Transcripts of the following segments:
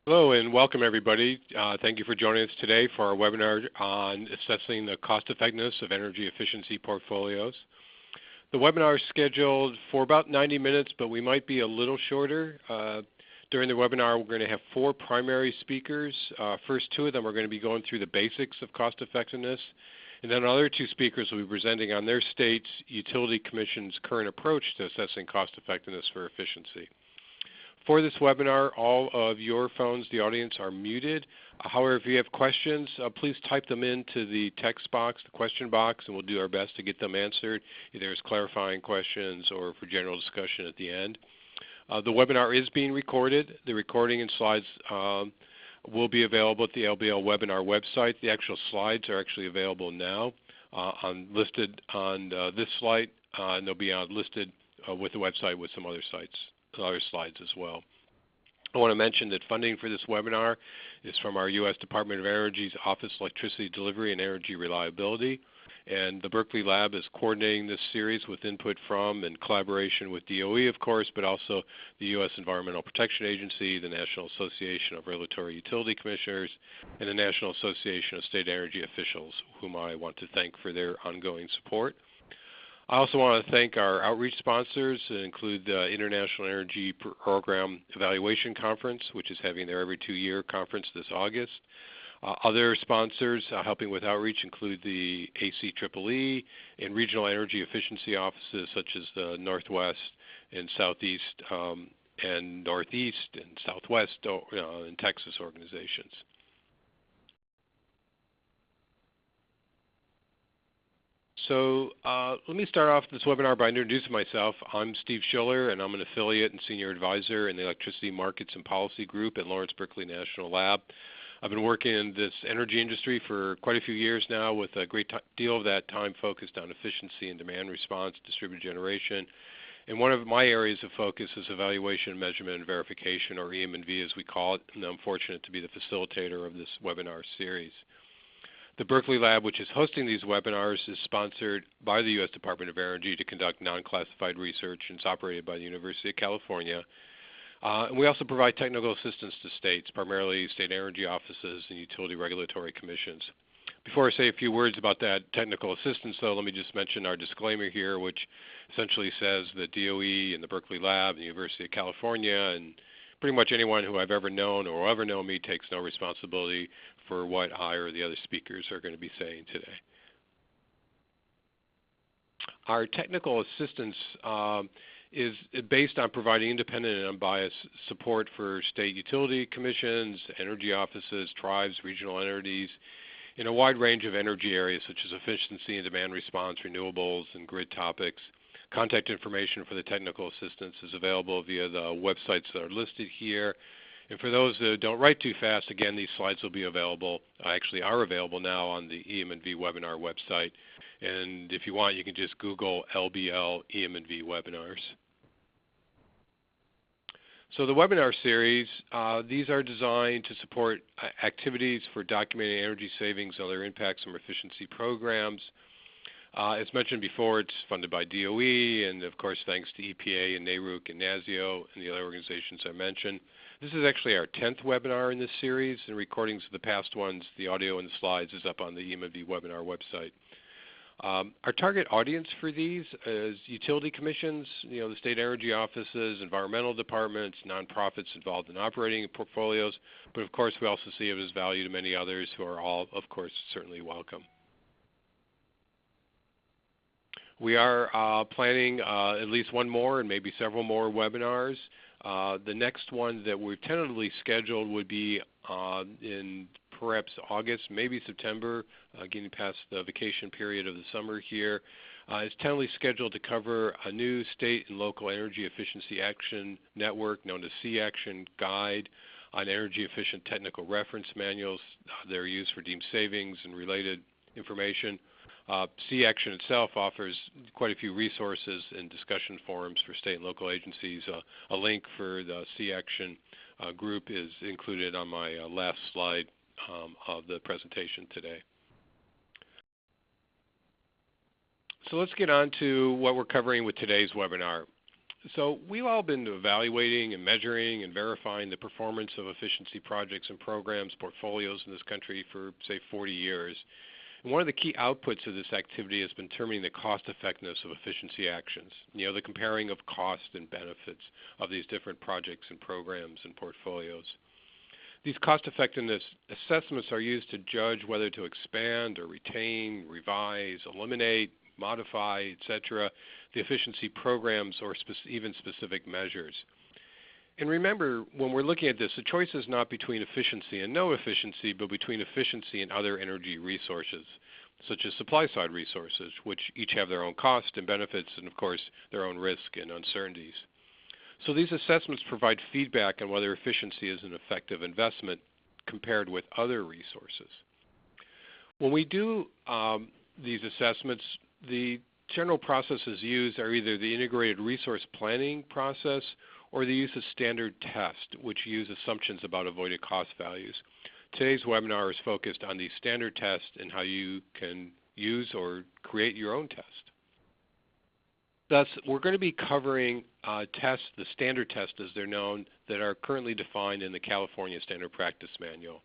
Hello and welcome everybody. Thank you for joining us today for our webinar on assessing the cost effectiveness of energy efficiency portfolios. The webinar is scheduled for about 90 minutes, but we might be a little shorter. During the webinar, we're going to have 4 primary speakers. First 2 of them are going to be going through the basics of cost effectiveness, and then other 2 speakers will be presenting on their state's utility commission's current approach to assessing cost effectiveness for efficiency. For this webinar, all of your phones, the audience, are muted. However, if you have questions, please type them into the text box, the question box, and we'll do our best to get them answered, either as clarifying questions or for general discussion at the end. The webinar is being recorded. The recording and slides will be available at the LBL webinar website. The actual slides are actually available now, listed on this slide, and they'll be listed with the website with some other slides as well. I want to mention that funding for this webinar is from our U.S. Department of Energy's Office of Electricity Delivery and Energy Reliability, and the Berkeley Lab is coordinating this series with input from and collaboration with DOE, of course, but also the U.S. Environmental Protection Agency, the National Association of Regulatory Utility Commissioners, and the National Association of State Energy Officials, whom I want to thank for their ongoing support. I also want to thank our outreach sponsors, that include the International Energy Program Evaluation Conference, which is having their every 2-year conference this August. Other sponsors helping with outreach include the ACEEE and regional energy efficiency offices such as the Northwest and Southeast and Northeast and Southwest and Texas organizations. So let me start off this webinar by introducing myself. I'm Steve Schiller, and I'm an affiliate and senior advisor in the Electricity Markets and Policy Group at Lawrence Berkeley National Lab. I've been working in this energy industry for quite a few years now, with a great deal of that time focused on efficiency and demand response, distributed generation. And one of my areas of focus is evaluation, measurement, and verification, or EM&V as we call it, and I'm fortunate to be the facilitator of this webinar series. The Berkeley Lab, which is hosting these webinars, is sponsored by the U.S. Department of Energy to conduct non-classified research, and it's operated by the University of California. And we also provide technical assistance to states, primarily state energy offices and utility regulatory commissions. Before I say a few words about that technical assistance, though, let me just mention our disclaimer here, which essentially says that DOE and the Berkeley Lab and the University of California and pretty much anyone who I've ever known or will ever know me takes no responsibility for what I or the other speakers are going to be saying today. Our technical assistance is based on providing independent and unbiased support for state utility commissions, energy offices, tribes, regional entities, in a wide range of energy areas such as efficiency and demand response, renewables, and grid topics. Contact information for the technical assistance is available via the websites that are listed here. And for those that don't write too fast, again, these slides will be available, actually are available now on the EM&V webinar website. And if you want, you can just Google LBL EM&V webinars. So the webinar series, these are designed to support activities for documenting energy savings and other impacts from efficiency programs. As mentioned before, it's funded by DOE, and of course thanks to EPA and NARUC and NASIO and the other organizations I mentioned. This is actually our 10th webinar in this series, and recordings of the past ones, the audio and the slides, is up on the EM&V webinar website. Our target audience for these is utility commissions, the state energy offices, environmental departments, nonprofits involved in operating portfolios, but of course we also see it as value to many others who are all, of course, certainly welcome. We are planning at least one more and maybe several more webinars. The next one that we've tentatively scheduled would be in perhaps August, maybe September, getting past the vacation period of the summer here. It's tentatively scheduled to cover a new state and local energy efficiency action network known as C-Action Guide on energy efficient technical reference manuals. They're used for deemed savings and related information. C-Action itself offers quite a few resources and discussion forums for state and local agencies. A link for the C-Action group is included on my last slide of the presentation today. So let's get on to what we're covering with today's webinar. So we've all been evaluating and measuring and verifying the performance of efficiency projects and programs, portfolios in this country for, say, 40 years. And one of the key outputs of this activity has been determining the cost effectiveness of efficiency actions, the comparing of cost and benefits of these different projects and programs and portfolios. These cost effectiveness assessments are used to judge whether to expand or retain, revise, eliminate, modify, etc., the efficiency programs or even specific measures. And remember, when we're looking at this, the choice is not between efficiency and no efficiency, but between efficiency and other energy resources, such as supply-side resources, which each have their own cost and benefits and, of course, their own risk and uncertainties. So these assessments provide feedback on whether efficiency is an effective investment compared with other resources. When we do these assessments, the general processes used are either the integrated resource planning process or the use of standard test, which use assumptions about avoided cost values. Today's webinar is focused on the standard test and how you can use or create your own test. Thus, we're going to be covering tests, the standard tests as they're known, that are currently defined in the California Standard Practice Manual.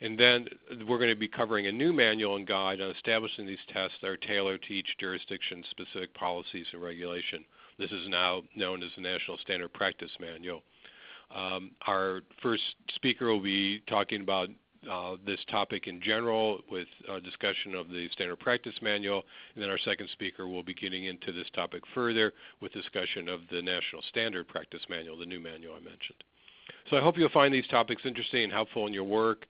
And then we're going to be covering a new manual and guide on establishing these tests that are tailored to each jurisdiction's specific policies and regulation. This is now known as the National Standard Practice Manual. Our first speaker will be talking about this topic in general with a discussion of the Standard Practice Manual, and then our second speaker will be getting into this topic further with discussion of the National Standard Practice Manual, the new manual I mentioned. So I hope you'll find these topics interesting and helpful in your work.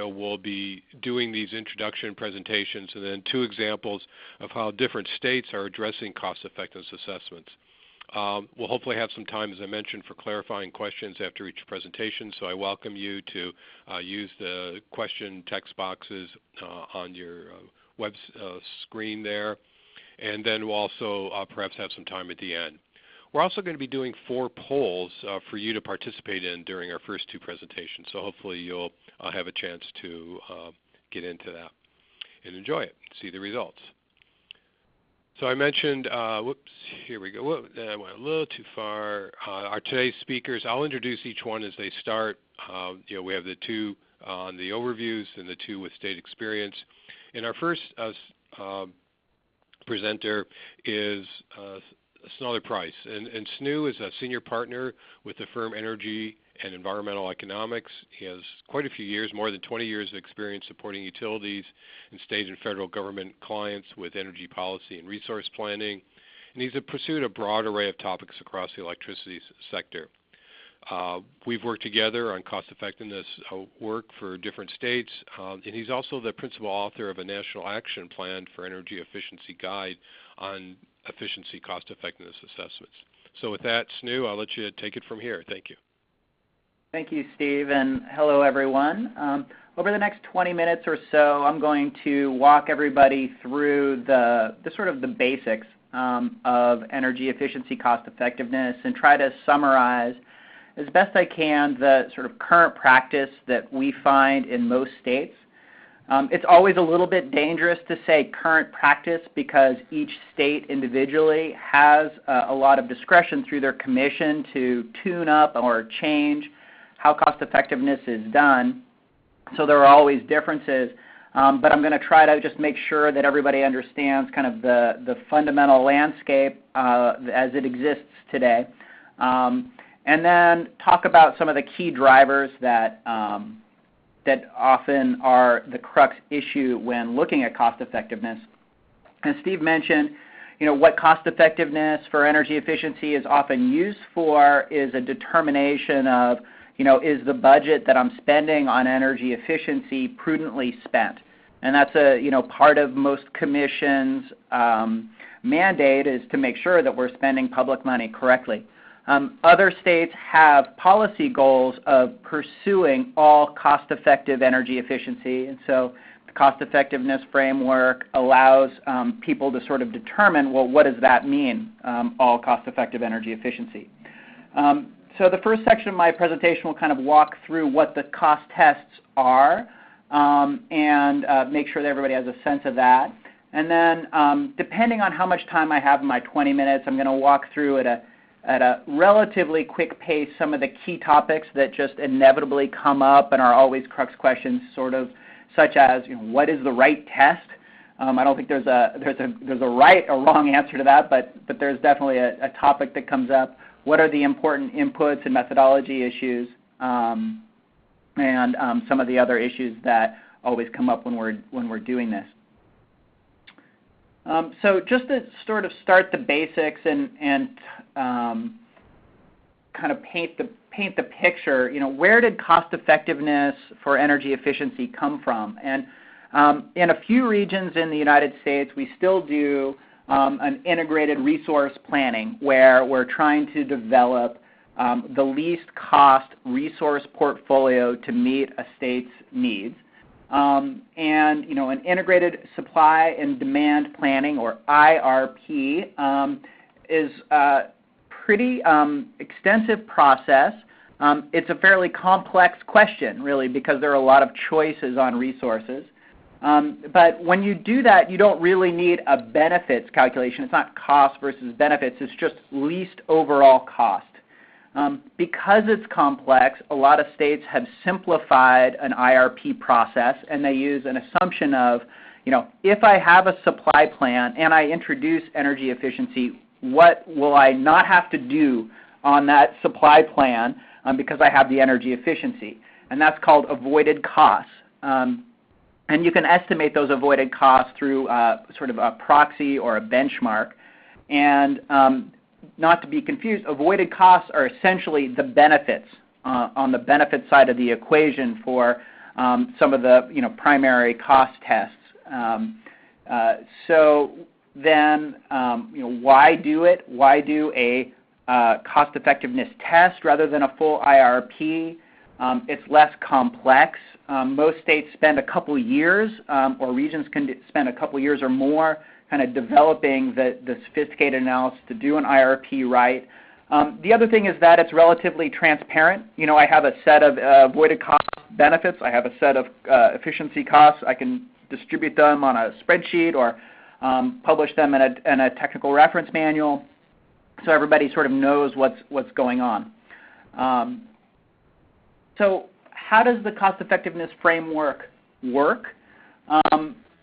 We'll be doing these introduction presentations and then 2 examples of how different states are addressing cost effectiveness assessments. We'll hopefully have some time, as I mentioned, for clarifying questions after each presentation, so I welcome you to use the question text boxes on your web screen there, and then we'll also perhaps have some time at the end. We're also going to be doing 4 polls for you to participate in during our first 2 presentations, so hopefully you'll have a chance to get into that and enjoy it, see the results. So I mentioned, whoops, here we go. I went a little too far. Our today's speakers, I'll introduce each one as they start. We have the 2 on the overviews and the 2 with state experience. And our first presenter is Snother Price. And Snu is a senior partner with the firm Energy and Environmental Economics. He has quite a few years, more than 20 years of experience supporting utilities and state and federal government clients with energy policy and resource planning. And he's pursued a broad array of topics across the electricity sector. We've worked together on cost effectiveness work for different states, and he's also the principal author of a national action plan for energy efficiency guide on efficiency cost effectiveness assessments. So with that, Snu, I'll let you take it from here. Thank you. Thank you, Steve, and hello, everyone. Over the next 20 minutes or so, I'm going to walk everybody through the sort of the basics of energy efficiency cost effectiveness and try to summarize as best I can the sort of current practice that we find in most states. It's always a little bit dangerous to say current practice because each state individually has a lot of discretion through their commission to tune up or change how cost effectiveness is done. So there are always differences, but I'm going to try to just make sure that everybody understands kind of the fundamental landscape as it exists today, and then talk about some of the key drivers that often are the crux issue when looking at cost effectiveness. As Steve mentioned, what cost effectiveness for energy efficiency is often used for is a determination of is the budget that I'm spending on energy efficiency prudently spent? And that's a part of most commissions' mandate is to make sure that we're spending public money correctly. Other states have policy goals of pursuing all cost-effective energy efficiency, and so the cost-effectiveness framework allows people to sort of determine, well, what does that mean, all cost-effective energy efficiency? So the first section of my presentation will kind of walk through what the cost tests are and make sure that everybody has a sense of that. And then depending on how much time I have in my 20 minutes, I'm going to walk through at a relatively quick pace some of the key topics that just inevitably come up and are always crux questions, sort of such as, what is the right test? I don't think there's a right or wrong answer to that, but there's definitely a topic that comes up. What are the important inputs and methodology issues, and some of the other issues that always come up when we're doing this. So just to sort of start the basics and kind of paint the picture, where did cost effectiveness for energy efficiency come from? And in a few regions in the United States, we still do an integrated resource planning where we're trying to develop the least cost resource portfolio to meet a state's needs. And an integrated supply and demand planning, or IRP, is a pretty extensive process. It's a fairly complex question, really, because there are a lot of choices on resources. But when you do that, you don't really need a benefits calculation. It's not cost versus benefits. It's just least overall cost. Because it's complex, a lot of states have simplified an IRP process, and they use an assumption of, if I have a supply plan and I introduce energy efficiency, what will I not have to do on that supply plan because I have the energy efficiency? And that's called avoided costs. And you can estimate those avoided costs through sort of a proxy or a benchmark. And not to be confused, avoided costs are essentially the benefits on the benefit side of the equation for some of the primary cost tests. So then, why do it? Why do a cost effectiveness test rather than a full IRP? It's less complex. Most states spend a couple years, or regions can spend a couple years or more kind of developing the sophisticated analysis to do an IRP right. The other thing is that it's relatively transparent. I have a set of avoided cost benefits. I have a set of efficiency costs. I can distribute them on a spreadsheet or publish them in a technical reference manual, so everybody sort of knows what's going on. So how does the cost effectiveness framework work?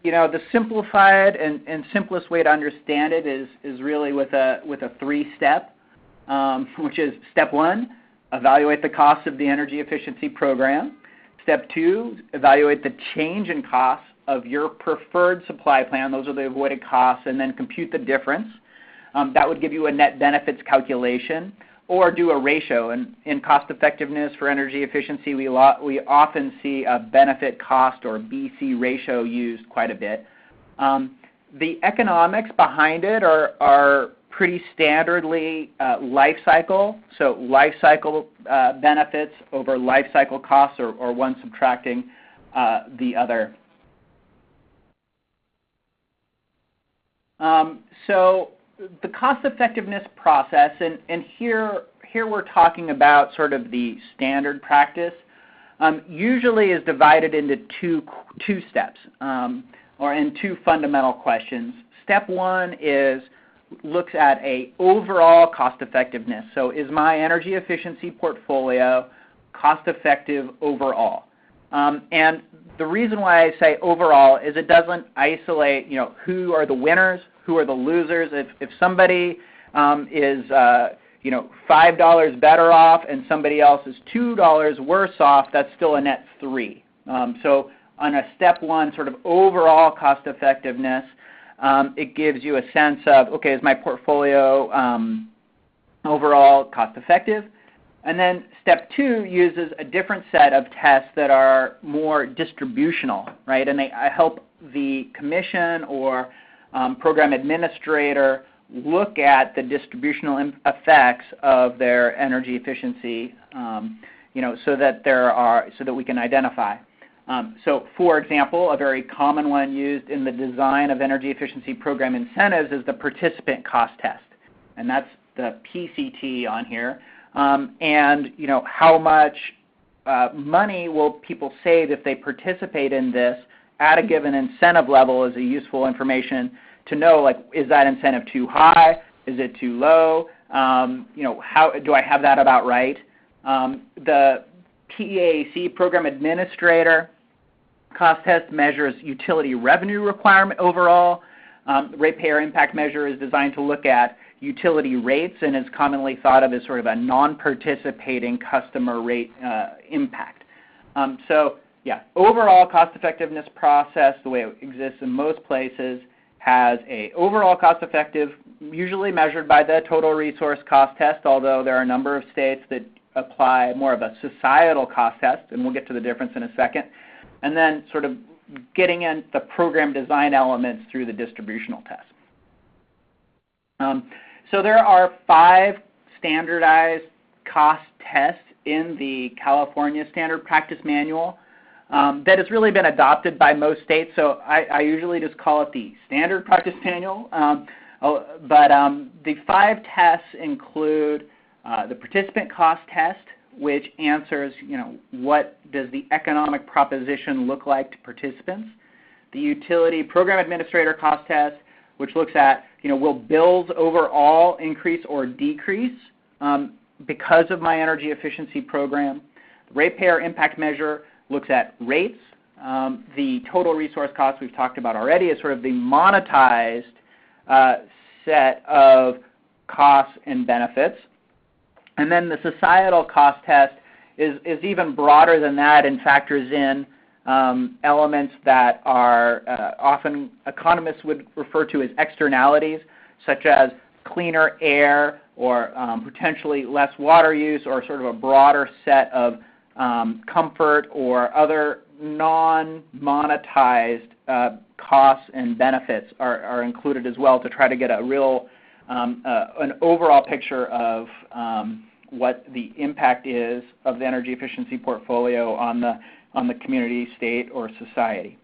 The simplified and simplest way to understand it is really with a three-step, which is step one, evaluate the cost of the energy efficiency program. Step two, evaluate the change in costs of your preferred supply plan. Those are the avoided costs, and then compute the difference. That would give you a net benefits calculation, or do a ratio. And in cost effectiveness for energy efficiency, we often see a benefit cost, or BC ratio, used quite a bit. The economics behind it are pretty standardly life cycle, so life cycle benefits over life cycle costs, or one subtracting the other. So the cost effectiveness process, and here we're talking about sort of the standard practice, usually is divided into two steps, or in two fundamental questions. Step one looks at a overall cost effectiveness. So is my energy efficiency portfolio cost effective overall? And the reason why I say overall is it doesn't isolate, who are the winners, who are the losers. If somebody is $5 better off and somebody else is $2 worse off, that's still a net 3. So on a step one sort of overall cost effectiveness, it gives you a sense of, okay, is my portfolio overall cost effective? And then step two uses a different set of tests that are more distributional, right? And they help the commission or program administrator look at the distributional effects of their energy efficiency, so that we can identify. So, for example, a very common one used in the design of energy efficiency program incentives is the participant cost test, and that's the PCT on here. And how much money will people save if they participate in this, at a given incentive level is a useful information to know, like, is that incentive too high? Is it too low? How do I have that about right? The PEAC program administrator cost test measures utility revenue requirement overall. The ratepayer impact measure is designed to look at utility rates and is commonly thought of as sort of a non-participating customer rate impact. Overall cost effectiveness process, the way it exists in most places, has a overall cost effective, usually measured by the total resource cost test, although there are a number of states that apply more of a societal cost test, and we'll get to the difference in a second, and then sort of getting in the program design elements through the distributional test. So there are 5 standardized cost tests in the California Standard Practice Manual that has really been adopted by most states. So I usually just call it the Standard Practice Manual. The 5 tests include the participant cost test, which answers, what does the economic proposition look like to participants? The utility program administrator cost test, which looks at, will bills overall increase or decrease because of my energy efficiency program? The ratepayer impact measure looks at rates. The total resource cost we've talked about already is sort of the monetized set of costs and benefits. And then the societal cost test is even broader than that and factors in elements that are often economists would refer to as externalities, such as cleaner air or potentially less water use, or sort of a broader set of comfort or other non-monetized costs and benefits are included as well, to try to get a real an overall picture of what the impact is of the energy efficiency portfolio on the community, state, or society.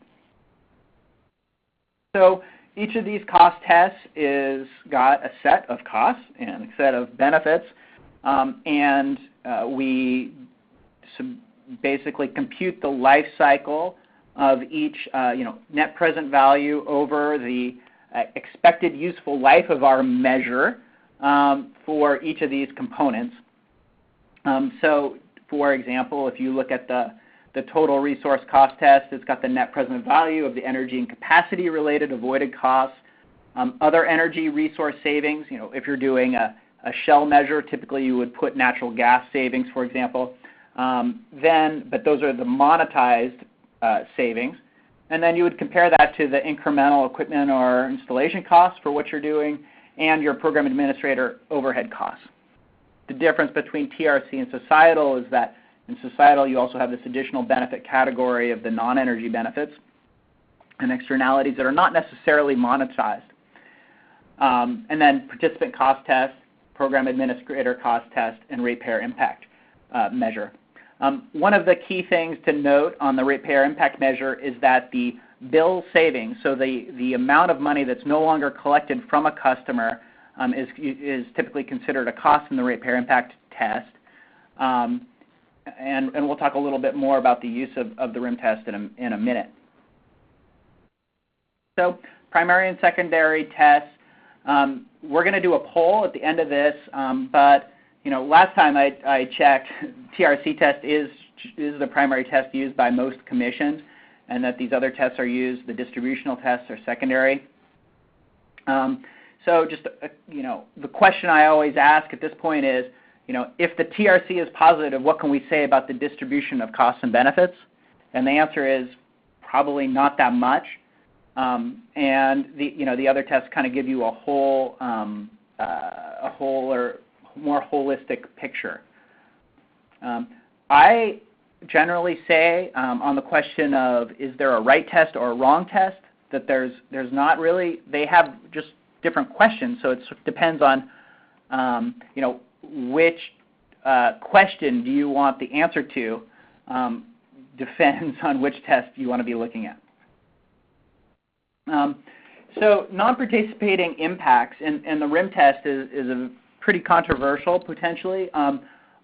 So each of these cost tests is got a set of costs and a set of benefits, and we basically compute the life cycle of each net present value over the expected useful life of our measure for each of these components. So, for example, if you look at the total resource cost test, it's got the net present value of the energy and capacity related abilited costs. Other energy resource savings, if you're doing a shell measure, typically you would put natural gas savings, for example. But those are the monetized savings. And then you would compare that to the incremental equipment or installation costs for what you're doing and your program administrator overhead costs. The difference between TRC and societal is that in societal you also have this additional benefit category of the non-energy benefits and externalities that are not necessarily monetized. And then participant cost test, program administrator cost test, and ratepayer impact measure. One of the key things to note on the ratepayer impact measure is that the bill savings, so the amount of money that's no longer collected from a customer, is typically considered a cost in the ratepayer impact test. And we'll talk a little bit more about the use of the RIM test in a minute. So primary and secondary tests, we're going to do a poll at the end of this, but last time I checked, TRC test is the primary test used by most commissions, and that these other tests are used, the distributional tests are secondary. So just, the question I always ask at this point is, if the TRC is positive, what can we say about the distribution of costs and benefits? And the answer is probably not that much. And the other tests kind of give you a whole or more holistic picture. I generally say on the question of is there a right test or a wrong test, that there's not really. They have just different questions, so it depends on which question do you want the answer to, depends on which test you want to be looking at. So non-participating impacts in the RIM test is a pretty controversial potentially.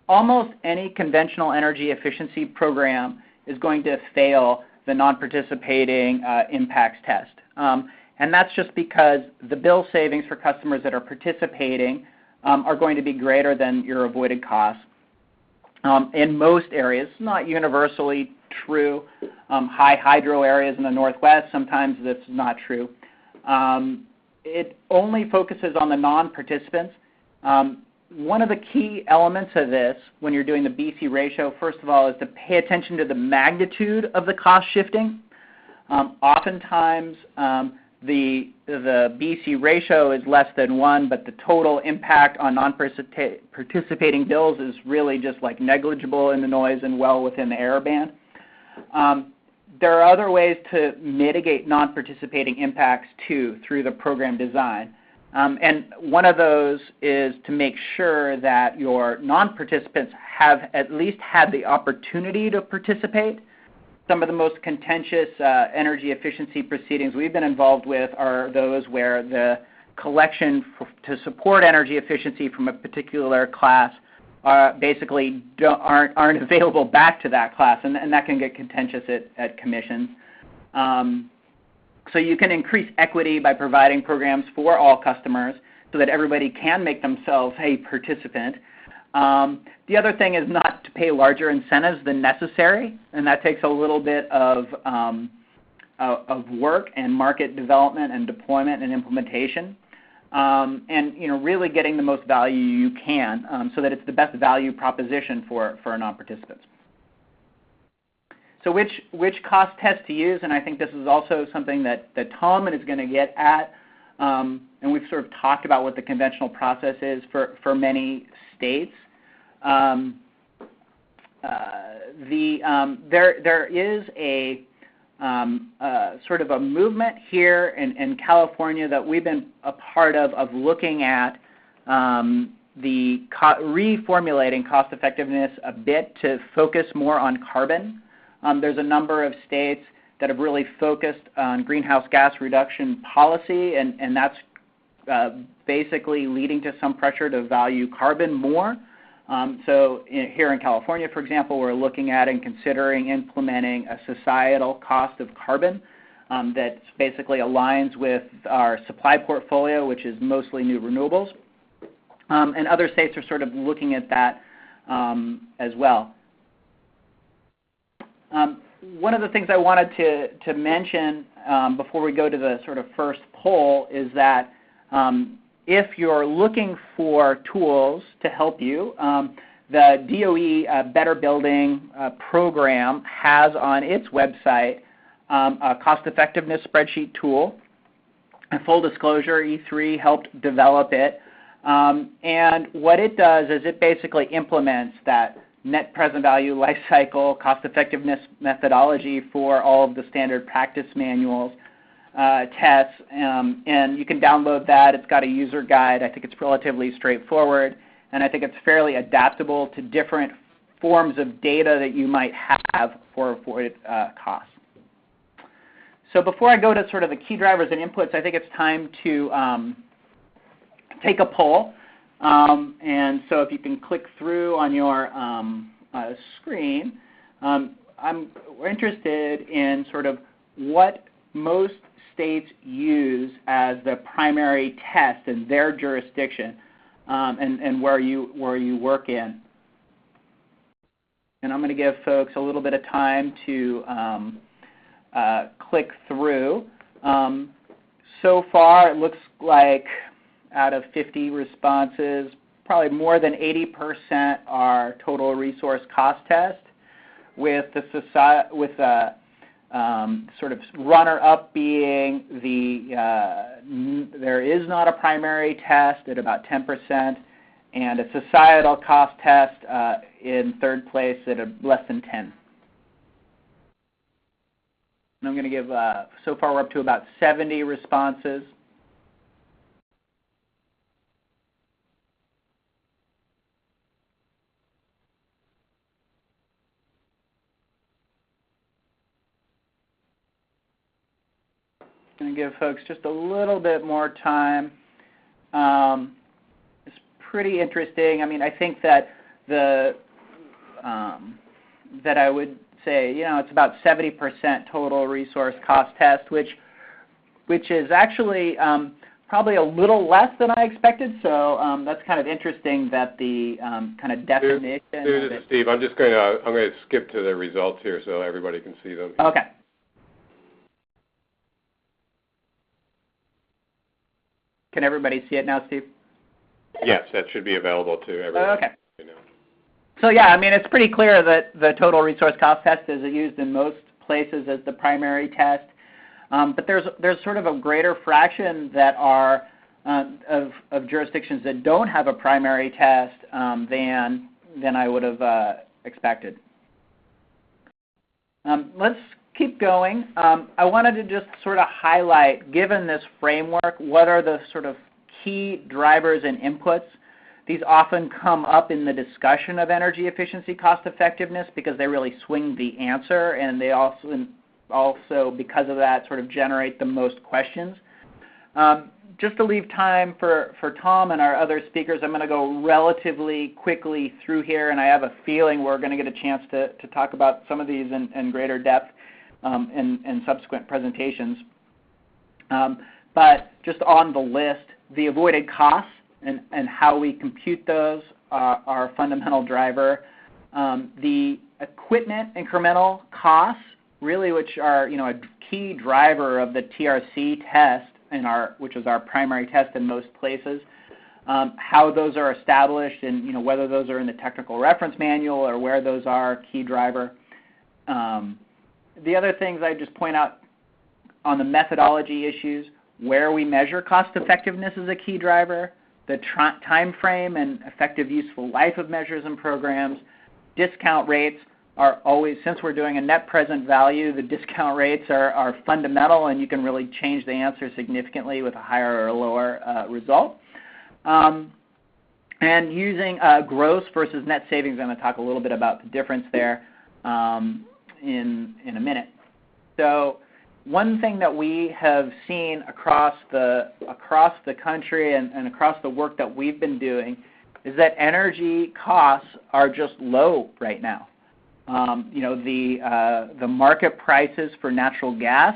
Almost any conventional energy efficiency program is going to fail the non-participating impacts test. And that's just because the bill savings for customers that are participating are going to be greater than your avoided costs. In most areas, not universally true. High hydro areas in the Northwest, sometimes that's not true. It only focuses on the non-participants. One of the key elements of this when you're doing the BC ratio, first of all, is to pay attention to the magnitude of the cost shifting. Oftentimes, the BC ratio is less than 1, but the total impact on non-participating bills is really just like negligible in the noise and well within the error band. There are other ways to mitigate non-participating impacts too through the program design. And one of those is to make sure that your non-participants have at least had the opportunity to participate. Some of the most contentious energy efficiency proceedings we've been involved with are those where the collection to support energy efficiency from a particular class basically aren't available back to that class, and that can get contentious at commissions. So you can increase equity by providing programs for all customers so that everybody can make themselves a participant. The other thing is not to pay larger incentives than necessary, and that takes a little bit of work and market development and deployment and implementation. And really getting the most value you can so that it's the best value proposition for our non-participants. So which cost test to use, and I think this is also something that Tom is going to get at, and we've sort of talked about what the conventional process is for many states. There is a sort of a movement here in California that we've been a part of looking at reformulating cost effectiveness a bit to focus more on carbon. There's a number of states that have really focused on greenhouse gas reduction policy, and that's basically leading to some pressure to value carbon more. So here in California, for example, we're looking at and considering implementing a societal cost of carbon that basically aligns with our supply portfolio, which is mostly new renewables. And other states are sort of looking at that as well. One of the things I wanted to mention before we go to the sort of first poll is that if you're looking for tools to help you, the DOE Better Building program has on its website a cost effectiveness spreadsheet tool. And full disclosure, E3 helped develop it. And what it does is it basically implements that net present value life cycle cost effectiveness methodology for all of the standard practice manuals. Tests, and you can download that. It's got a user guide. I think it's relatively straightforward, and I think it's fairly adaptable to different forms of data that you might have for avoided costs. So before I go to sort of the key drivers and inputs, I think it's time to take a poll. And so if you can click through on your screen, we're interested in sort of what most states use as the primary test in their jurisdiction and where you work in. And I'm going to give folks a little bit of time to click through. So far, it looks like out of 50 responses, probably more than 80% are total resource cost test, with the sort of runner-up being there is not a primary test at about 10%, and a societal cost test in third place at less than 10. And I'm going to give, so far we're up to about 70 responses. Going to give folks just a little bit more time. It's pretty interesting. I mean, I think that that I would say, it's about 70% total resource cost test, which is actually probably a little less than I expected. So that's kind of interesting that the kind of definition. This is Steve. I'm going to skip to the results here so everybody can see them. Okay. Can everybody see it now, Steve? Yes, that should be available to everyone. Okay. So yeah, I mean, it's pretty clear that the total resource cost test is used in most places as the primary test. But there's sort of a greater fraction that are of jurisdictions that don't have a primary test than I would have expected. Let's keep going. I wanted to just sort of highlight, given this framework, what are the sort of key drivers and inputs. These often come up in the discussion of energy efficiency cost effectiveness because they really swing the answer, and they also because of that, sort of generate the most questions. Just to leave time for Tom and our other speakers, I'm going to go relatively quickly through here, and I have a feeling we're going to get a chance to talk about some of these in greater depth in subsequent presentations. But just on the list, the avoided costs and how we compute those are a fundamental driver. The equipment incremental costs, really, which are a key driver of the TRC test, which is our primary test in most places. How those are established and whether those are in the technical reference manual or where those are, key driver. The other things I just point out on the methodology issues, where we measure cost effectiveness is a key driver. The time frame and effective useful life of measures and programs. Discount rates are always, since we're doing a net present value, the discount rates are fundamental, and you can really change the answer significantly with a higher or a lower result. And using gross versus net savings, I'm going to talk a little bit about the difference there in a minute. So one thing that we have seen across the country and across the work that we've been doing is that energy costs are just low right now. The market prices for natural gas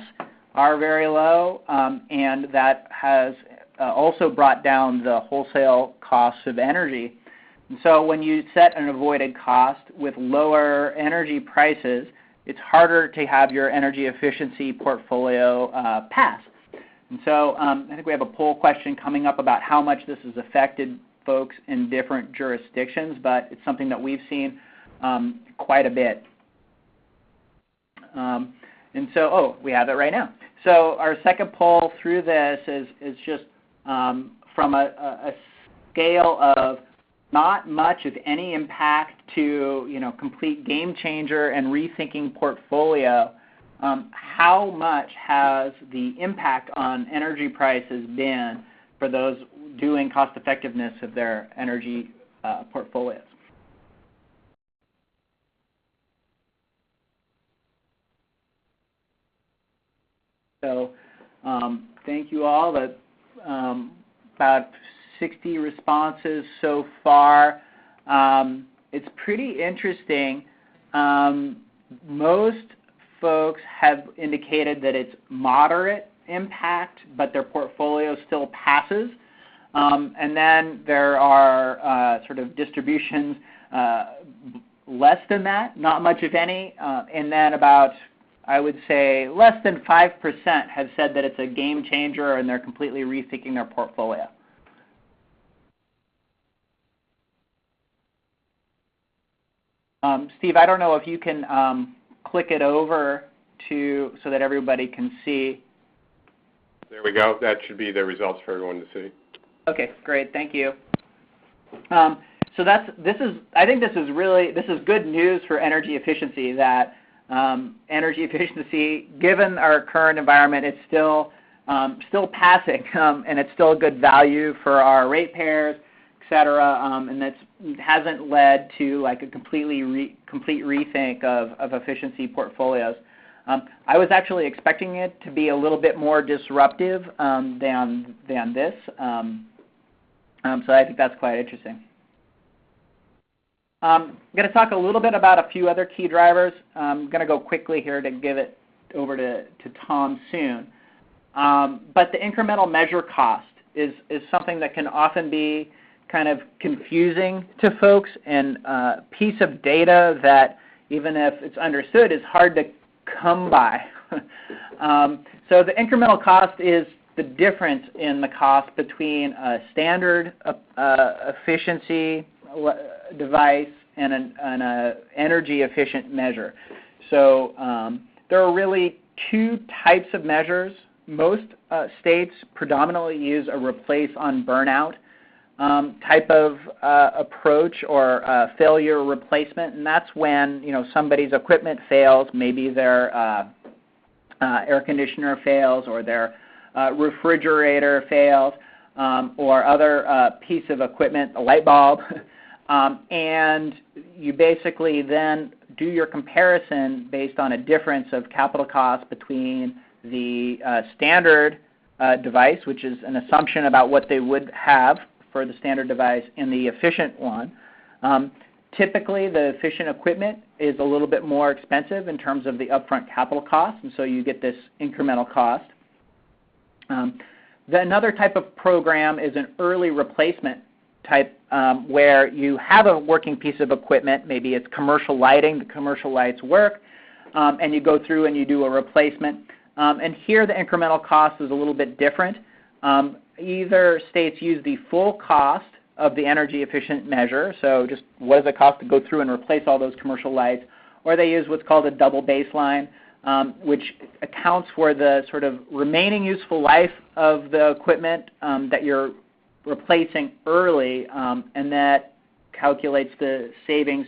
are very low, and that has also brought down the wholesale costs of energy. And so when you set an avoided cost with lower energy prices, it's harder to have your energy efficiency portfolio pass. And so I think we have a poll question coming up about how much this has affected folks in different jurisdictions, but it's something that we've seen quite a bit. And so, we have it right now. So our second poll through this is just from a scale of not much, if any, impact to complete game changer and rethinking portfolio. How much has the impact on energy prices been for those doing cost effectiveness of their energy portfolios? So thank you all. About 60 responses so far. It's pretty interesting. Most folks have indicated that it's moderate impact, but their portfolio still passes. And then there are sort of distributions less than that, not much if any, and then about, I would say, less than 5% have said that it's a game changer and they're completely rethinking their portfolio. Steve, I don't know if you can click it over so that everybody can see. There we go. That should be the results for everyone to see. Okay, great. Thank you. So I think this is good news for energy efficiency, that energy efficiency, given our current environment, it's still passing, and it's still a good value for our ratepayers, et cetera, and that hasn't led to like a complete rethink of efficiency portfolios. I was actually expecting it to be a little bit more disruptive than this, so I think that's quite interesting. I'm going to talk a little bit about a few other key drivers. I'm going to go quickly here to give it over to Tom soon. But the incremental measure cost is something that can often be kind of confusing to folks, and a piece of data that, even if it's understood, is hard to come by. So the incremental cost is the difference in the cost between a standard efficiency device and an energy efficient measure. So there are really two types of measures. Most states predominantly use a replace on burnout type of approach, or failure replacement, and that's when somebody's equipment fails, maybe their air conditioner fails, or their refrigerator fails, or other piece of equipment, a light bulb, and you basically then do your comparison based on a difference of capital cost between the standard device, which is an assumption about what they would have for the standard device, and the efficient one. Typically, the efficient equipment is a little bit more expensive in terms of the upfront capital cost, and so you get this incremental cost. Another type of program is an early replacement type, where you have a working piece of equipment, maybe it's commercial lighting, the commercial lights work, and you go through and you do a replacement. And here the incremental cost is a little bit different. Either states use the full cost of the energy efficient measure, so just what does it cost to go through and replace all those commercial lights, or they use what's called a double baseline, which accounts for the sort of remaining useful life of the equipment that you're replacing early, and that calculates the savings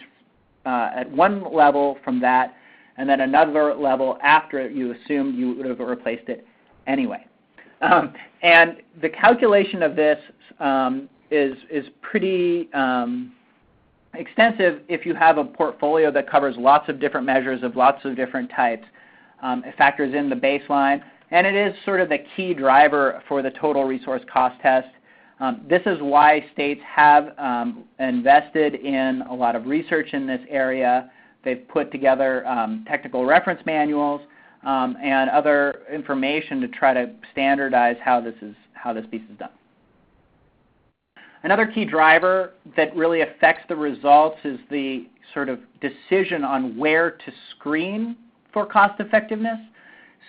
at one level from that, and then another level after you assumed you would have replaced it anyway. And the calculation of this is pretty extensive if you have a portfolio that covers lots of different measures of lots of different types. It factors in the baseline, and it is sort of the key driver for the total resource cost test. This is why states have invested in a lot of research in this area. They've put together technical reference manuals and other information to try to standardize how this piece is done. Another key driver that really affects the results is the sort of decision on where to screen for cost effectiveness.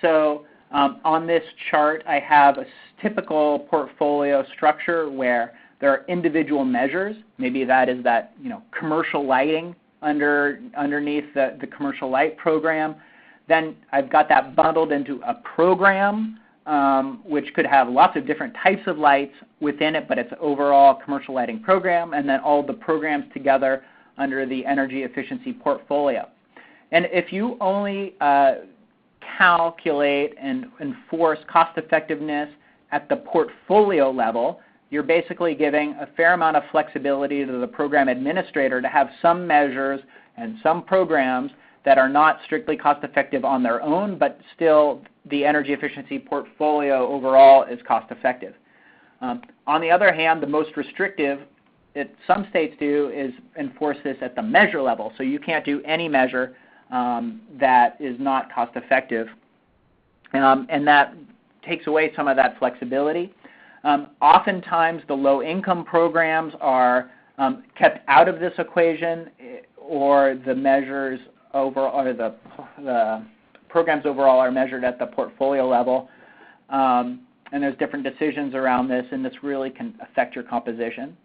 So on this chart, I have a typical portfolio structure where there are individual measures. Maybe that is that commercial lighting underneath the commercial light program. Then I've got that bundled into a program, which could have lots of different types of lights within it, but it's an overall commercial lighting program, and then all the programs together under the energy efficiency portfolio. And if you only calculate and enforce cost effectiveness at the portfolio level, you're basically giving a fair amount of flexibility to the program administrator to have some measures and some programs that are not strictly cost effective on their own, but still the energy efficiency portfolio overall is cost effective. On the other hand, the most restrictive some states do is enforce this at the measure level. So you can't do any measure that is not cost effective, and that takes away some of that flexibility. Oftentimes the low income programs are kept out of this equation, or the measures overall, or the programs overall are measured at the portfolio level. And there's different decisions around this, and this really can affect your composition.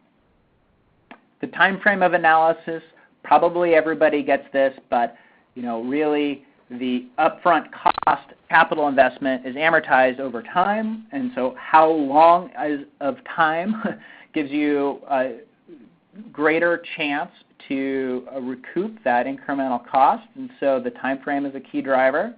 The time frame of analysis, probably everybody gets this, but really the upfront cost capital investment is amortized over time, and so how long of time gives you a greater chance to recoup that incremental cost, and so the time frame is a key driver.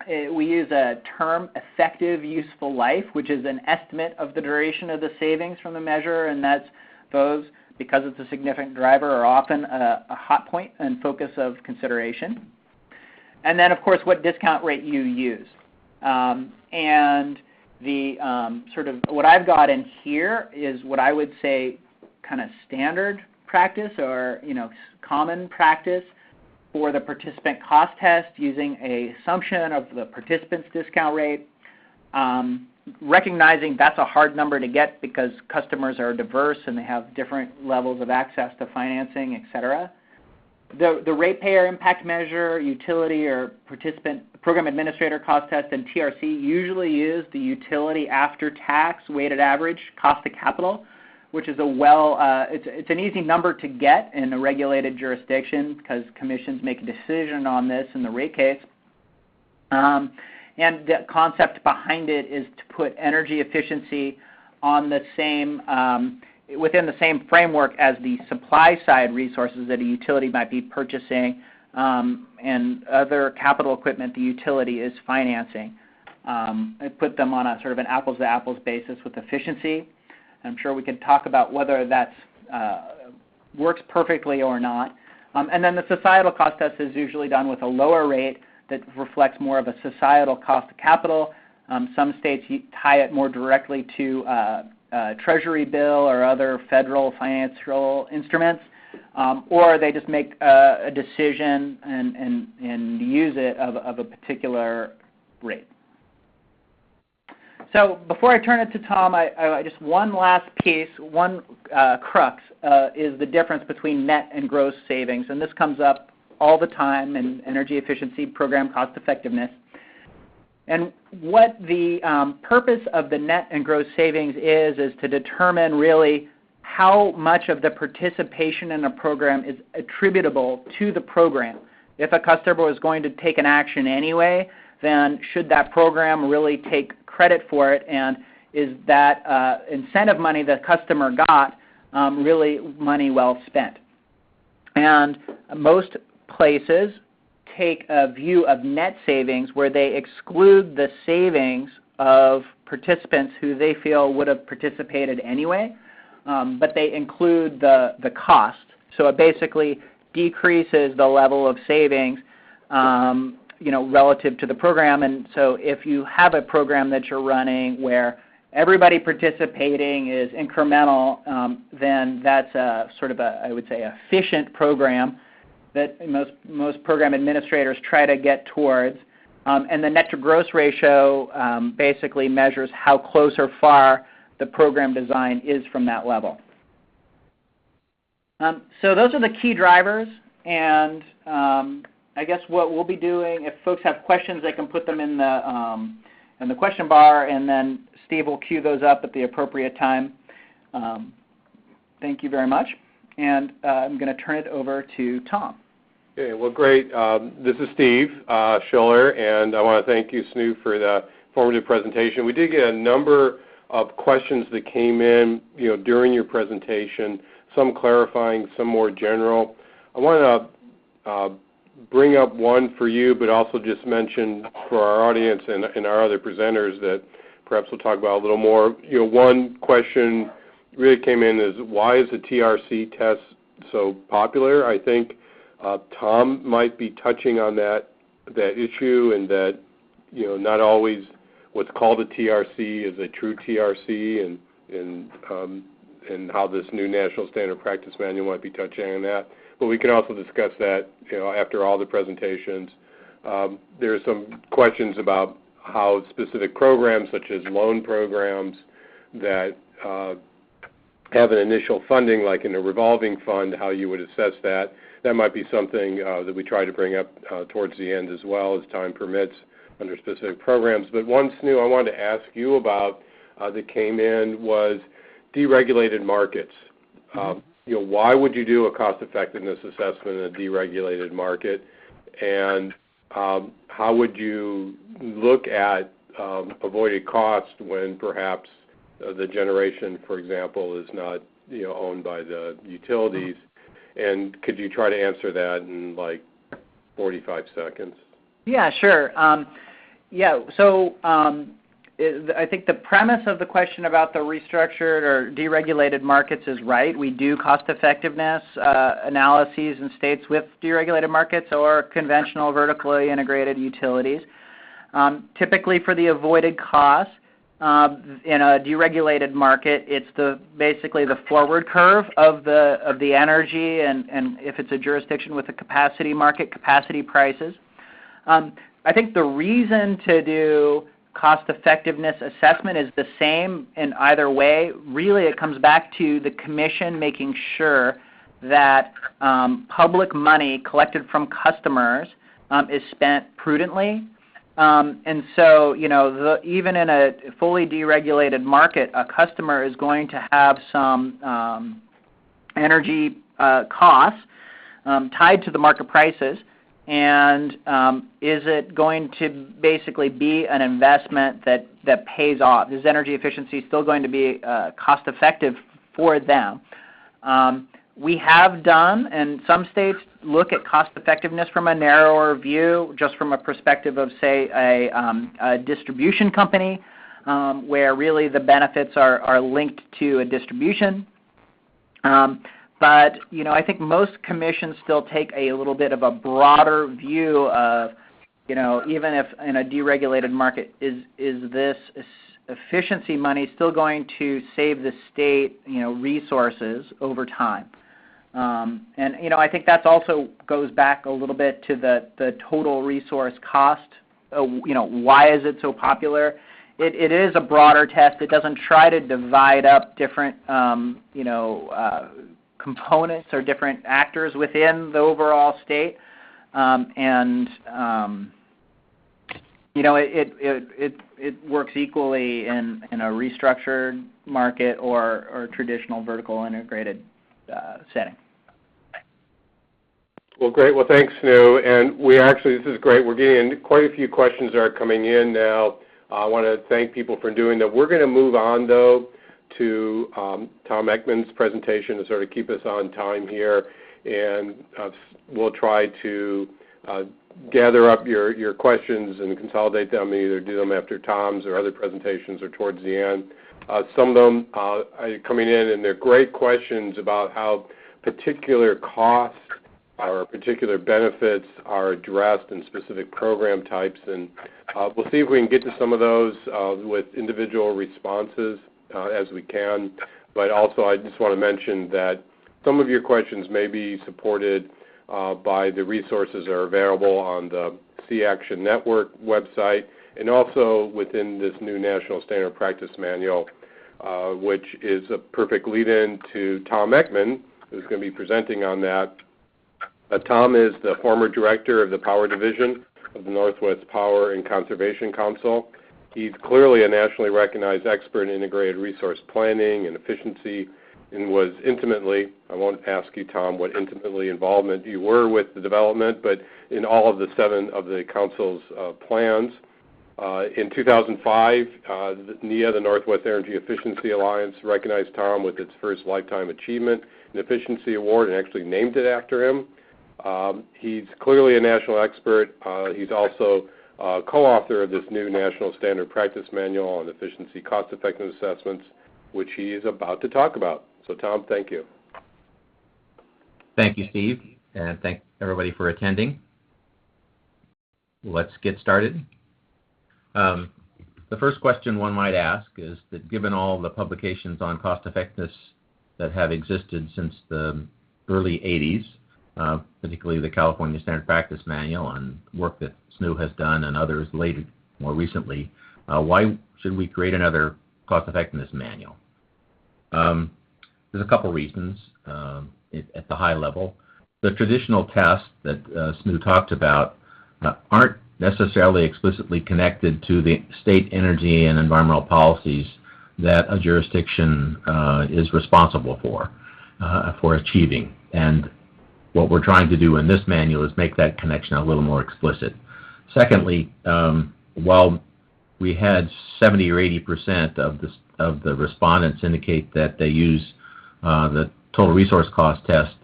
We use a term, effective useful life, which is an estimate of the duration of the savings from the measure, and that's those, because it's a significant driver, are often a hot point and focus of consideration. And then, of course, what discount rate you use. And the sort of what I've got in here is what I would say kind of standard practice or common practice for the participant cost test using a assumption of the participant's discount rate, recognizing that's a hard number to get because customers are diverse and they have different levels of access to financing, et cetera. The ratepayer impact measure, utility or participant program administrator cost test, and TRC usually use the utility after-tax weighted average cost of capital, which is it's an easy number to get in a regulated jurisdiction because commissions make a decision on this in the rate case. And the concept behind it is to put energy efficiency on the same within the same framework as the supply side resources that a utility might be purchasing and other capital equipment the utility is financing. I put them on a sort of an apples-to-apples basis with efficiency. I'm sure we could talk about whether that works perfectly or not. And then the societal cost test is usually done with a lower rate that reflects more of a societal cost of capital. Some states tie it more directly to Treasury bill or other federal financial instruments, or they just make a decision and use it of a particular rate. So before I turn it to Tom, I just one last piece, one crux is the difference between net and gross savings, and this comes up all the time in energy efficiency program cost effectiveness. And what the purpose of the net and gross savings is to determine really how much of the participation in a program is attributable to the program. If a customer was going to take an action anyway, then should that program really take credit for it, and is that incentive money the customer got really money well spent? And most places take a view of net savings where they exclude the savings of participants who they feel would have participated anyway, but they include the cost. So it basically decreases the level of savings relative to the program. And so if you have a program that you're running where everybody participating is incremental, then that's a sort of I would say, efficient program that most program administrators try to get towards. And the net to gross ratio basically measures how close or far the program design is from that level. So those are the key drivers, and I guess what we'll be doing, if folks have questions, they can put them in the question bar, and then Steve will queue those up at the appropriate time. Thank you very much, and I'm going to turn it over to Tom. Okay, well, great. This is Steve Schiller, and I want to thank you, Snu, for the informative presentation. We did get a number of questions that came in, during your presentation, some clarifying, some more general. I want to bring up one for you, but also just mention for our audience and our other presenters that perhaps we'll talk about a little more. One question really came in is, why is the TRC test so popular? I think Tom might be touching on that issue, and that not always what's called a TRC is a true TRC, and how this new National Standard Practice Manual might be touching on that. But we can also discuss that after all the presentations. There are some questions about how specific programs, such as loan programs that have an initial funding, like in a revolving fund, how you would assess that. That might be something that we try to bring up towards the end as well, as time permits, under specific programs. But one, Snu, I wanted to ask you about that came in was deregulated markets. Why would you do a cost-effectiveness assessment in a deregulated market, and how would you look at avoided cost when perhaps the generation, for example, is not owned by the utilities? And could you try to answer that in like 45 seconds? Yeah, sure. So I think the premise of the question about the restructured or deregulated markets is right. We do cost-effectiveness analyses in states with deregulated markets or conventional vertically integrated utilities. Typically for the avoided costs, in a deregulated market, it's basically the forward curve of the energy, and if it's a jurisdiction with a capacity market, capacity prices. I think the reason to do cost effectiveness assessment is the same in either way. Really, it comes back to the Commission making sure that public money collected from customers is spent prudently. And so, even in a fully deregulated market, a customer is going to have some energy costs tied to the market prices. And is it going to basically be an investment that pays off? Is energy efficiency still going to be cost effective for them? We have done, and some states look at cost effectiveness from a narrower view, just from a perspective of, say, a distribution company, where really the benefits are linked to a distribution. But I think most commissions still take a little bit of a broader view of, even if in a deregulated market, is this efficiency money still going to save the state, resources over time? And I think that also goes back a little bit to the total resource cost. Why is it so popular? It is a broader test. It doesn't try to divide up different components or different actors within the overall state, it works equally in a restructured market or traditional vertical integrated setting. Well, great. Well, thanks, Snu. And this is great. We're getting quite a few questions that are coming in now. I want to thank people for doing that. We're going to move on, though, to Tom Ekman's presentation to sort of keep us on time here, and we'll try to gather up your questions and consolidate them, either do them after Tom's or other presentations or towards the end. Some of them are coming in, and they're great questions about how particular costs or particular benefits are addressed in specific program types, and we'll see if we can get to some of those with individual responses as we can. But also I just want to mention that some of your questions may be supported by the resources that are available on the Sea Action Network website, and also within this new National Standard Practice Manual, which is a perfect lead-in to Tom Ekman, who's going to be presenting on that. Tom is the former director of the Power Division of the Northwest Power and Conservation Council. He's clearly a nationally recognized expert in integrated resource planning and efficiency, and was intimately, I won't ask you, Tom, what intimately involvement you were with the development, but in all of the 7 of the Council's plans. In 2005, NEA, the Northwest Energy Efficiency Alliance, recognized Tom with its first Lifetime Achievement and Efficiency Award and actually named it after him. He's clearly a national expert. He's also co-author of this new National Standard Practice Manual on Efficiency Cost Effectiveness Assessments, which he is about to talk about. So, Tom, thank you. Thank you, Steve, and thank everybody for attending. Let's get started. The first question one might ask is that given all the publications on cost effectiveness that have existed since the early 80s, particularly the California Standard Practice Manual and work that SNU has done and others later, more recently, why should we create another cost effectiveness manual? There's a couple reasons at the high level. The traditional tests that SNU talked about aren't necessarily explicitly connected to the state energy and environmental policies that a jurisdiction is responsible for achieving. And what we're trying to do in this manual is make that connection a little more explicit. Secondly, while we had 70 or 80% of the respondents indicate that they use the total resource cost test,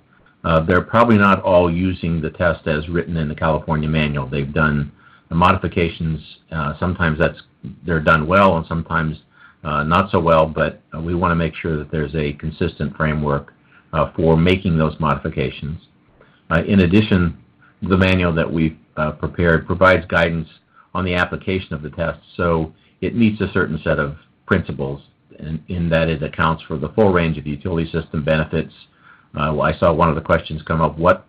they're probably not all using the test as written in the California manual. They've done modifications. Sometimes they're done well, and sometimes not so well, but we want to make sure that there's a consistent framework for making those modifications. In addition, the manual that we've prepared provides guidance on the application of the test. So it meets a certain set of principles in that it accounts for the full range of utility system benefits. I saw one of the questions come up, what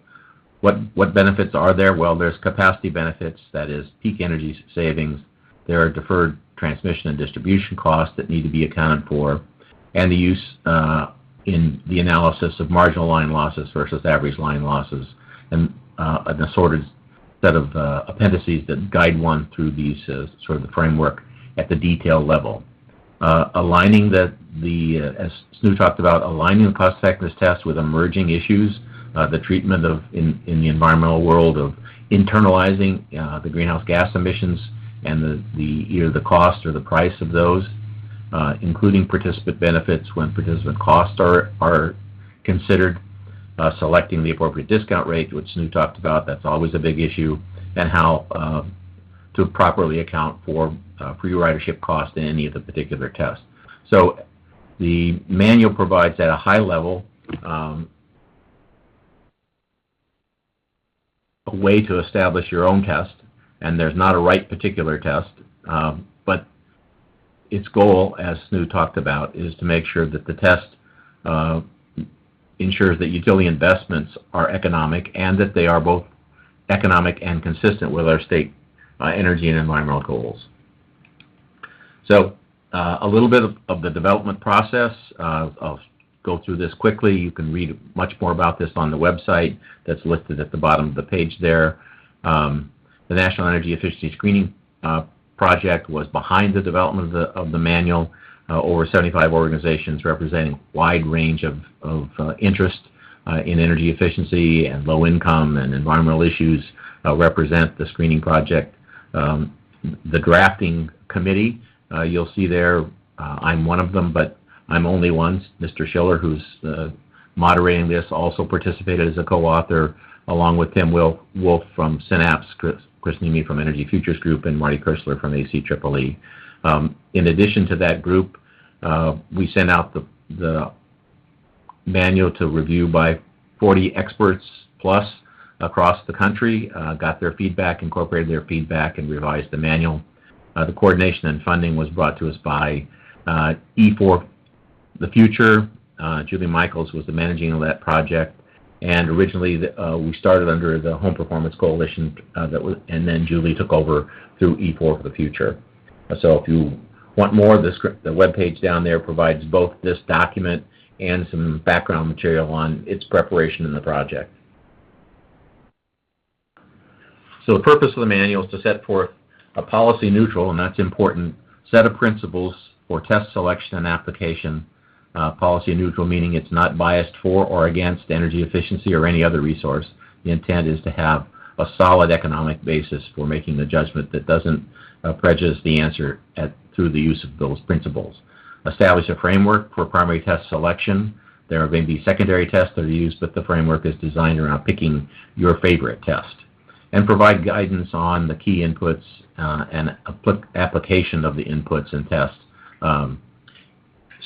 benefits are there? Well, there's capacity benefits, that is peak energy savings. There are deferred transmission and distribution costs that need to be accounted for, and the use in the analysis of marginal line losses versus average line losses, and an assorted set of appendices that guide one through these sort of the framework at the detail level. Aligning as Snu talked about, aligning the cost effectiveness test with emerging issues, the treatment of in the environmental world of internalizing the greenhouse gas emissions and either the cost or the price of those, including participant benefits when participant costs are considered, selecting the appropriate discount rate, which Snu talked about. That's always a big issue, and how to properly account for free ridership cost in any of the particular tests. So the manual provides at a high level a way to establish your own test, and there's not a right particular test, but its goal, as Snu talked about, is to make sure that the test ensures that utility investments are economic and that they are both economic and consistent with our state energy and environmental goals. So a little bit of the development process. I'll go through this quickly. You can read much more about this on the website that's listed at the bottom of the page there. The National Energy Efficiency Screening Project was behind the development of the manual. Over 75 organizations representing a wide range of interest in energy efficiency and low income and environmental issues represent the screening project. The drafting committee, you'll see there, I'm one of them, but I'm only one. Mr. Schiller, who's moderating this, also participated as a co-author, along with Tim Wolf from Synapse, Chris Nemi from Energy Futures Group, and Marty Kirschler from ACEEE. In addition to that group, we sent out the manual to review by 40 experts plus across the country, got their feedback, incorporated their feedback, and revised the manual. The coordination and funding was brought to us by E4 the Future. Julie Michaels was the managing of that project, and originally we started under the Home Performance Coalition, and then Julie took over through E4 for the Future. So if you want more, the webpage down there provides both this document and some background material on its preparation in the project. So the purpose of the manual is to set forth a policy neutral, and that's important, set of principles for test selection and application. Policy neutral meaning it's not biased for or against energy efficiency or any other resource. The intent is to have a solid economic basis for making the judgment that doesn't prejudice the answer through the use of those principles. Establish a framework for primary test selection. There may be secondary tests that are used, but the framework is designed around picking your favorite test. And provide guidance on the key inputs and application of the inputs and tests.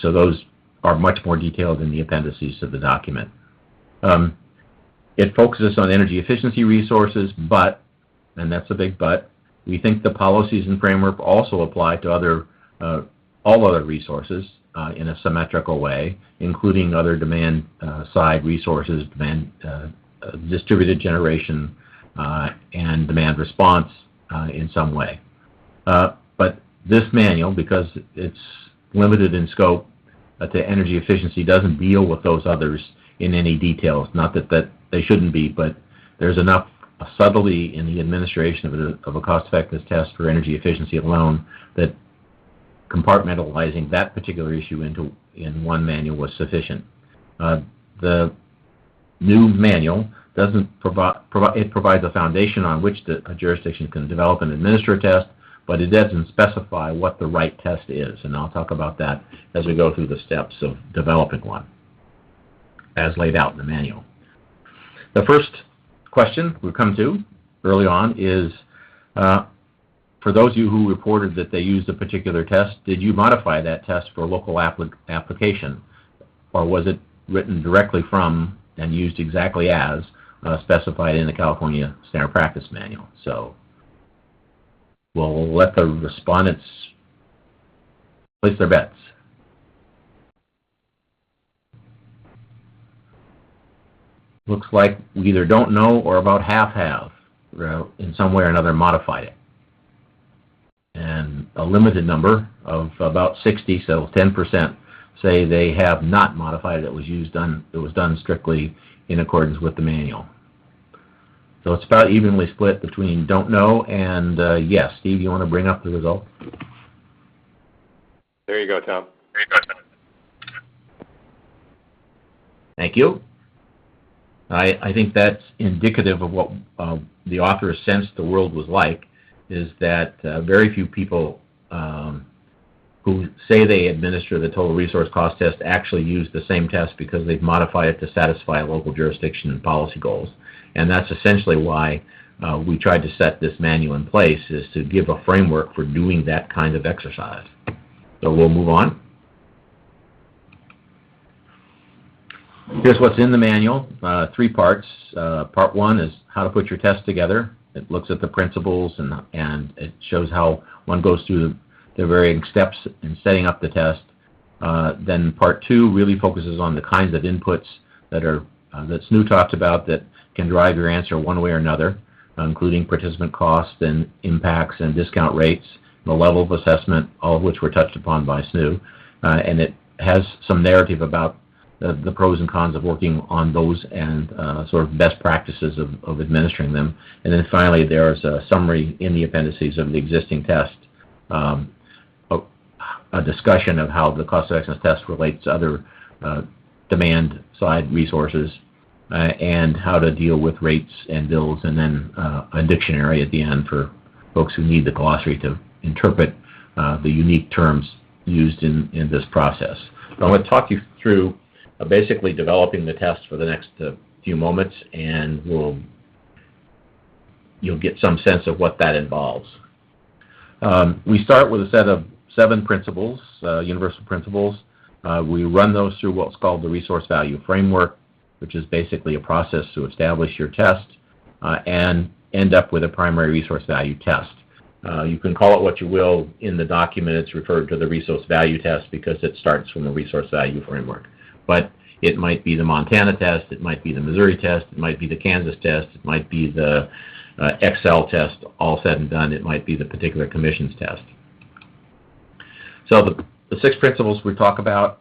So those are much more detailed in the appendices to the document. It focuses on energy efficiency resources, but, and that's a big but, we think the policies and framework also apply to all other resources in a symmetrical way, including other demand side resources, distributed generation, and demand response in some way. But this manual, because it's limited in scope to energy efficiency, doesn't deal with those others in any details. Not that they shouldn't be, but there's enough subtlety in the administration of a cost-effectiveness test for energy efficiency alone that compartmentalizing that particular issue in one manual was sufficient. The new manual doesn't it provides a foundation on which a jurisdiction can develop and administer a test, but it doesn't specify what the right test is, and I'll talk about that as we go through the steps of developing one, as laid out in the manual. The first question we come to early on is, for those of you who reported that they used a particular test, did you modify that test for local application, or was it written directly from and used exactly as specified in the California Standard Practice Manual? So we'll let the respondents place their bets. Looks like we either don't know or about half have, in some way or another, modified it. And a limited number of about 60, so 10%, say they have not modified it. It was done strictly in accordance with the manual. So it's about evenly split between don't know and yes. Steve, you want to bring up the result? There you go, Tom. Thank you. I think that's indicative of what the author sensed the world was like, is that very few people who say they administer the total resource cost test actually use the same test because they've modified it to satisfy local jurisdiction and policy goals. And that's essentially why we tried to set this manual in place, is to give a framework for doing that kind of exercise. So we'll move on. Here's what's in the manual, 3 parts. Part 1 is how to put your test together. It looks at the principles and it shows how one goes through the varying steps in setting up the test. Then Part 2 really focuses on the kinds of inputs that Snu talked about that can drive your answer one way or another, including participant costs and impacts and discount rates, the level of assessment, all of which were touched upon by Snu. And it has some narrative about the pros and cons of working on those and sort of best practices of administering them. And then finally, there's a summary in the appendices of the existing test, a discussion of how the cost effectiveness test relates to other demand side resources and how to deal with rates and bills, and then a dictionary at the end for folks who need the glossary to interpret the unique terms used in this process. So I'm going to talk you through basically developing the test for the next few moments, and you'll get some sense of what that involves. We start with a set of 7 principles, universal principles. We run those through what's called the resource value framework, which is basically a process to establish your test and end up with a primary resource value test. You can call it what you will. In the document, it's referred to the resource value test because it starts from the resource value framework. But it might be the Montana test, it might be the Missouri test, it might be the Kansas test, it might be the Excel test. All said and done, it might be the particular commission's test. So the 6 principles we talk about,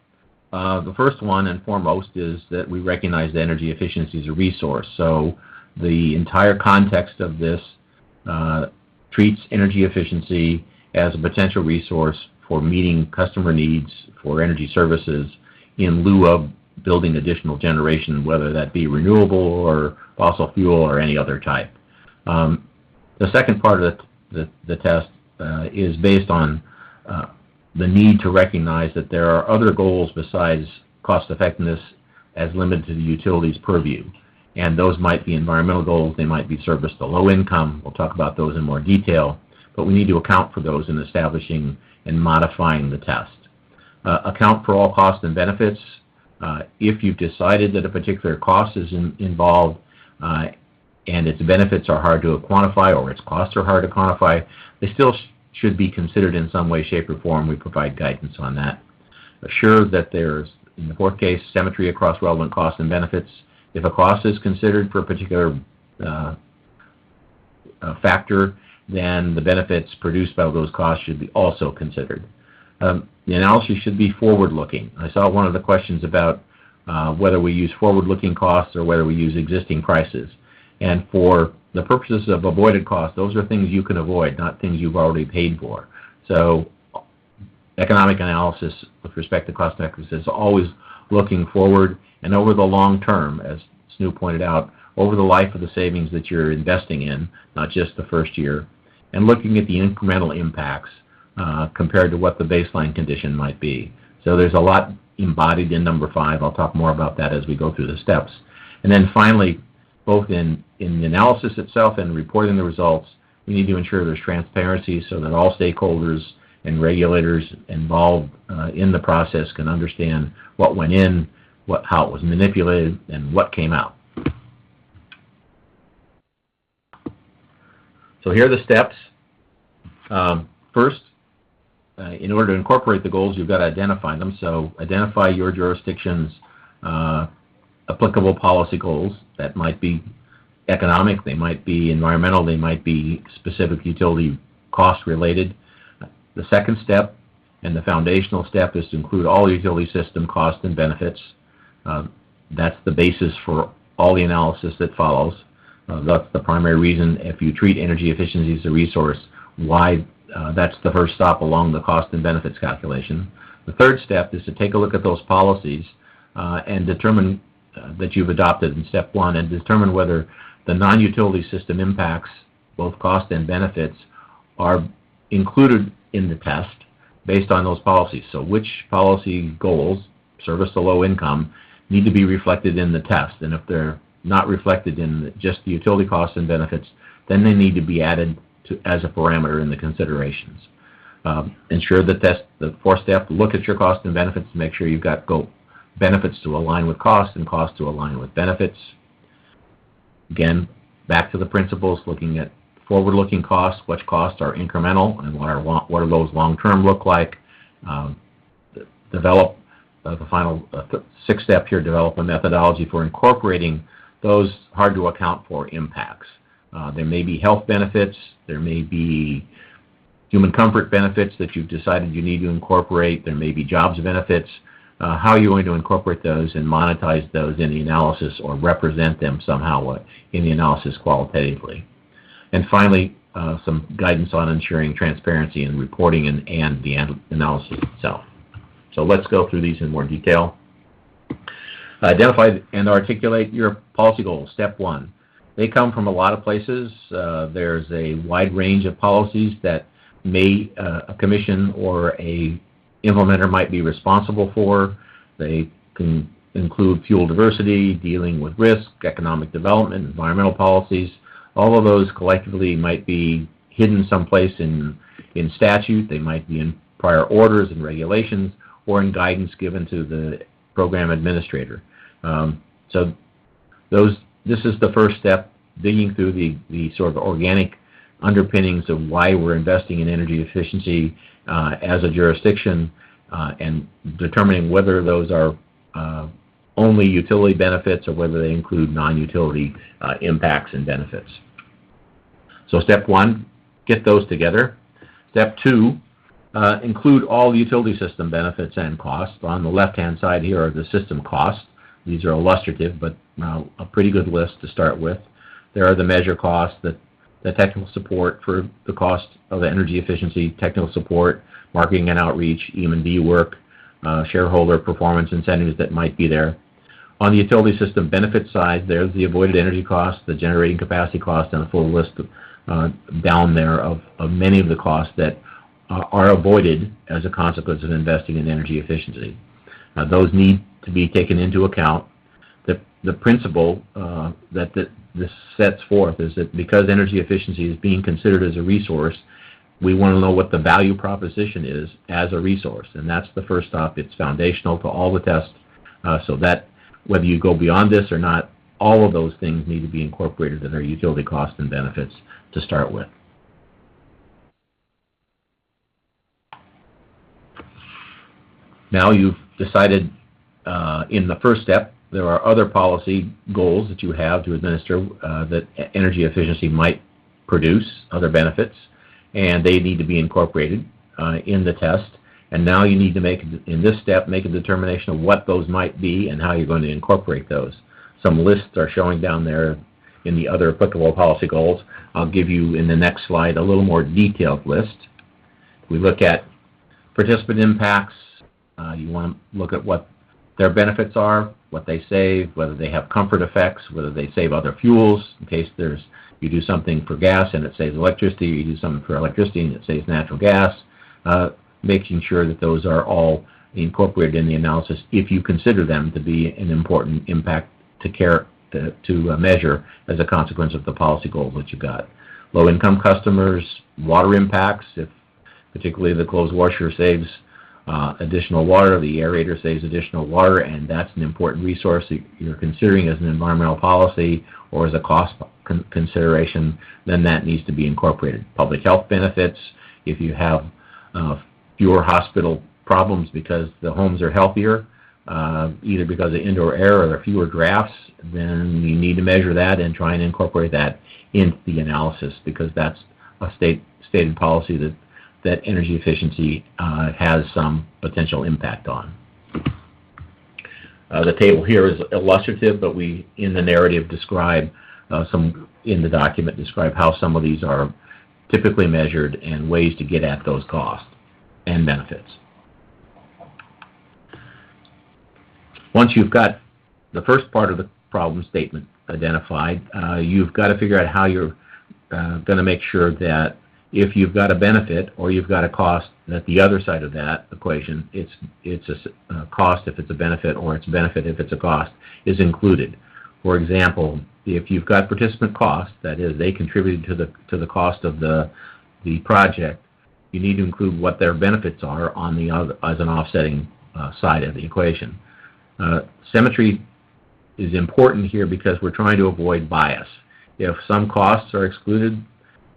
the first one and foremost is that we recognize that energy efficiency is a resource. So the entire context of this treats energy efficiency as a potential resource for meeting customer needs for energy services in lieu of building additional generation, whether that be renewable or fossil fuel or any other type. The second part of the test is based on the need to recognize that there are other goals besides cost effectiveness as limited to the utility's purview. And those might be environmental goals, they might be service to low income. We'll talk about those in more detail, but we need to account for those in establishing and modifying the test. Account for all costs and benefits. If you've decided that a particular cost is involved and its benefits are hard to quantify or its costs are hard to quantify, they still should be considered in some way, shape, or form. We provide guidance on that. Assure that there's, in the 4th case, symmetry across relevant costs and benefits. If a cost is considered for a particular factor, then the benefits produced by those costs should be also considered. The analysis should be forward-looking. I saw one of the questions about whether we use forward-looking costs or whether we use existing prices. And for the purposes of avoided costs, those are things you can avoid, not things you've already paid for. So economic analysis with respect to cost effectiveness is always looking forward and over the long term, as Snu pointed out, over the life of the savings that you're investing in, not just the first year, and looking at the incremental impacts compared to what the baseline condition might be. So there's a lot embodied in number 5. I'll talk more about that as we go through the steps. And then finally, both in the analysis itself and reporting the results, we need to ensure there's transparency so that all stakeholders and regulators involved in the process can understand what went in, how it was manipulated, and what came out. So here are the steps. First, in order to incorporate the goals, you've got to identify them. So identify your jurisdiction's applicable policy goals. That might be economic, they might be environmental, they might be specific utility cost related. The second step and the foundational step is to include all utility system costs and benefits. That's the basis for all the analysis that follows. That's the primary reason if you treat energy efficiency as a resource, why that's the first stop along the cost and benefits calculation. The third step is to take a look at those policies and determine that you've adopted in step one, and determine whether the non-utility system impacts, both cost and benefits, are included in the test based on those policies. So which policy goals, service to low income, need to be reflected in the test, and if they're not reflected in just the utility costs and benefits, then they need to be added to as a parameter in the considerations. Ensure that the fourth step, look at your cost and benefits to make sure you've got benefits to align with costs and costs to align with benefits. Again, back to the principles, looking at forward-looking costs, which costs are incremental and what are those long-term look like. Develop the final sixth step here, develop a methodology for incorporating those hard to account for impacts. There may be health benefits, there may be human comfort benefits that you've decided you need to incorporate, there may be jobs benefits. How are you going to incorporate those and monetize those in the analysis or represent them somehow in the analysis qualitatively? And finally, some guidance on ensuring transparency in reporting and the analysis itself. So let's go through these in more detail. Identify and articulate your policy goals, step one. They come from a lot of places. There's a wide range of policies that a commission or a implementer might be responsible for. They can include fuel diversity, dealing with risk, economic development, environmental policies. All of those collectively might be hidden someplace in statute. They might be in prior orders and regulations or in guidance given to the program administrator. This is the first step, digging through the sort of organic underpinnings of why we're investing in energy efficiency as a jurisdiction, and determining whether those are only utility benefits or whether they include non-utility impacts and benefits. So step one, get those together. Step two, include all utility system benefits and costs. On the left-hand side here are the system costs. These are illustrative, but a pretty good list to start with. There are the measure costs, the technical support for the cost of energy efficiency, technical support, marketing and outreach, EM&V work, shareholder performance incentives that might be there. On the utility system benefit side, there's the avoided energy costs, the generating capacity costs, and a full list down there of many of the costs that are avoided as a consequence of investing in energy efficiency. Those need to be taken into account. The principle that this sets forth is that because energy efficiency is being considered as a resource, we want to know what the value proposition is as a resource, and that's the first stop. It's foundational to all the tests, so that whether you go beyond this or not, all of those things need to be incorporated in our utility costs and benefits to start with. Now you've decided in the first step, there are other policy goals that you have to administer that energy efficiency might produce, other benefits, and they need to be incorporated in the test. And now you need to in this step, make a determination of what those might be and how you're going to incorporate those. Some lists are showing down there in the other applicable policy goals. I'll give you in the next slide a little more detailed list. We look at participant impacts. You want to look at what their benefits are, what they save, whether they have comfort effects, whether they save other fuels, in case you do something for gas and it saves electricity, or you do something for electricity and it saves natural gas, making sure that those are all incorporated in the analysis if you consider them to be an important impact to measure as a consequence of the policy goals that you've got. Low-income customers, water impacts, if particularly the clothes washer saves additional water, the aerator saves additional water, and that's an important resource that you're considering as an environmental policy or as a cost consideration, then that needs to be incorporated. Public health benefits, if you have fewer hospital problems because the homes are healthier, either because of indoor air or there are fewer drafts, then you need to measure that and try and incorporate that into the analysis, because that's a stated policy that energy efficiency has some potential impact on. The table here is illustrative, but we, in the narrative, describe in the document, describe how some of these are typically measured and ways to get at those costs and benefits. Once you've got the first part of the problem statement identified, you've got to figure out how you're going to make sure that if you've got a benefit or you've got a cost, that the other side of that equation, it's a cost if it's a benefit, or it's a benefit if it's a cost, is included. For example, if you've got participant costs, that is, they contributed to the cost of the project, you need to include what their benefits are on the other, as an offsetting side of the equation. Symmetry is important here because we're trying to avoid bias. If some costs are excluded,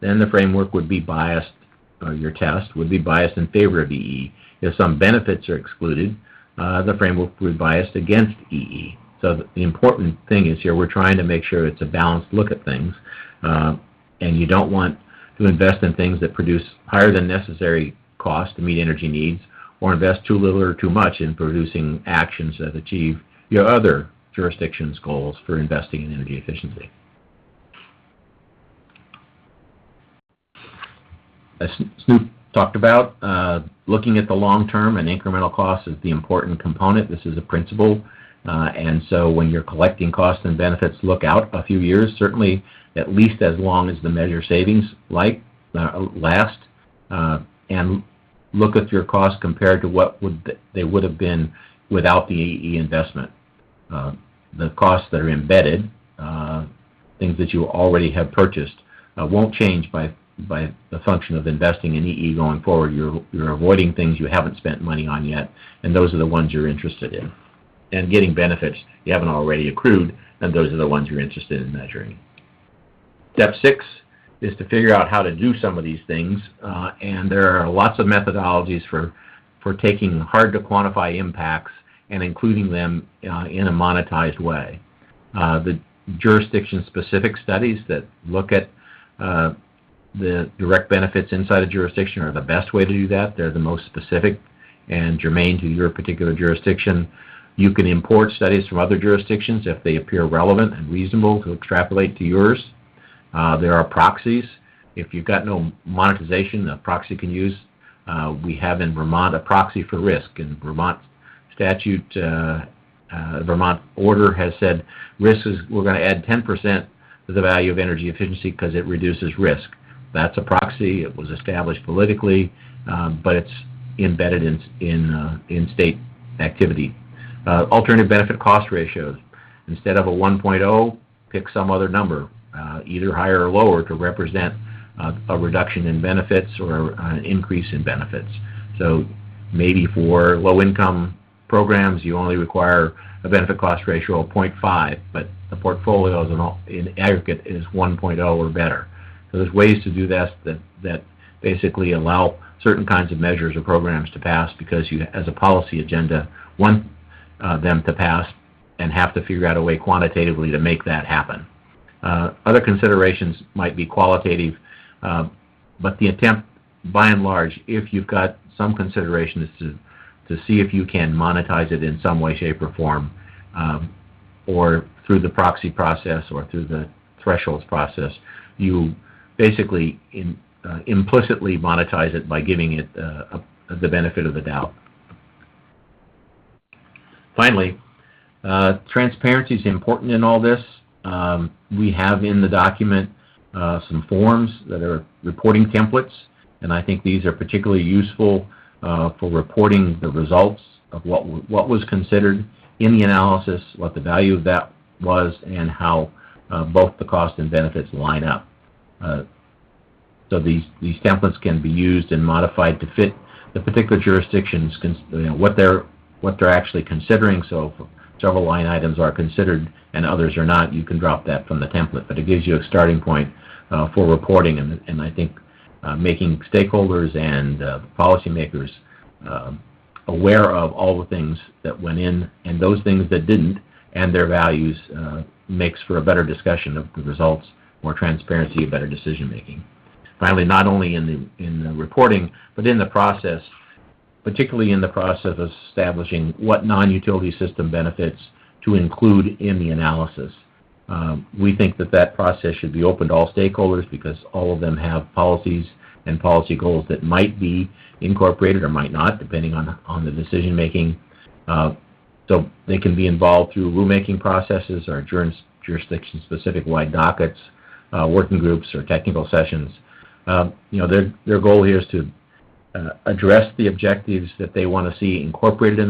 then the framework would be biased, or your test would be biased in favor of EE. If some benefits are excluded, the framework would be biased against EE. So the important thing is here, we're trying to make sure it's a balanced look at things, and you don't want to invest in things that produce higher than necessary cost to meet energy needs, or invest too little or too much in producing actions that achieve your other jurisdiction's goals for investing in energy efficiency. As Snoop talked about, looking at the long-term and incremental cost is the important component. This is a principle, and so when you're collecting costs and benefits, look out a few years, certainly at least as long as the measure savings last, and look at your costs compared to what they would have been without the EE investment. The costs that are embedded, things that you already have purchased, won't change by the function of investing in EE going forward. You're avoiding things you haven't spent money on yet, and those are the ones you're interested in. And getting benefits you haven't already accrued, and those are the ones you're interested in measuring. Step 6 is to figure out how to do some of these things, and there are lots of methodologies for taking hard to quantify impacts and including them in a monetized way. The jurisdiction-specific studies that look at the direct benefits inside a jurisdiction are the best way to do that. They're the most specific and germane to your particular jurisdiction. You can import studies from other jurisdictions if they appear relevant and reasonable to extrapolate to yours. There are proxies. If you've got no monetization, a proxy can use. We have in Vermont a proxy for risk. In Vermont statute, Vermont order has said risk is, we're going to add 10% to the value of energy efficiency because it reduces risk. That's a proxy. It was established politically, but it's embedded in state activity. Alternative benefit cost ratios. Instead of a 1.0, pick some other number, either higher or lower, to represent a reduction in benefits or an increase in benefits. So maybe for low-income programs, you only require a benefit cost ratio of 0.5, but the portfolio in aggregate is 1.0 or better. So there's ways to do this that basically allow certain kinds of measures or programs to pass because you, as a policy agenda, want them to pass and have to figure out a way quantitatively to make that happen. Other considerations might be qualitative, but the attempt, by and large, if you've got some consideration, is to see if you can monetize it in some way, shape, or form, or through the proxy process or through the thresholds process. You basically implicitly monetize it by giving it the benefit of the doubt. Finally, transparency is important in all this. We have in the document some forms that are reporting templates, and I think these are particularly useful for reporting the results of what was considered in the analysis, what the value of that was, and how both the cost and benefits line up. So these templates can be used and modified to fit the particular jurisdictions, what they're actually considering. So if several line items are considered and others are not, you can drop that from the template. But it gives you a starting point for reporting, and I think making stakeholders and policymakers aware of all the things that went in and those things that didn't, and their values makes for a better discussion of the results, more transparency, better decision making. Finally, not only in the reporting, but in the process, particularly in the process of establishing what non-utility system benefits to include in the analysis. We think that process should be open to all stakeholders because all of them have policies and policy goals that might be incorporated or might not, depending on the decision making. So they can be involved through rulemaking processes or jurisdiction-specific wide dockets, working groups, or technical sessions. Their goal here is to address the objectives that they want to see incorporated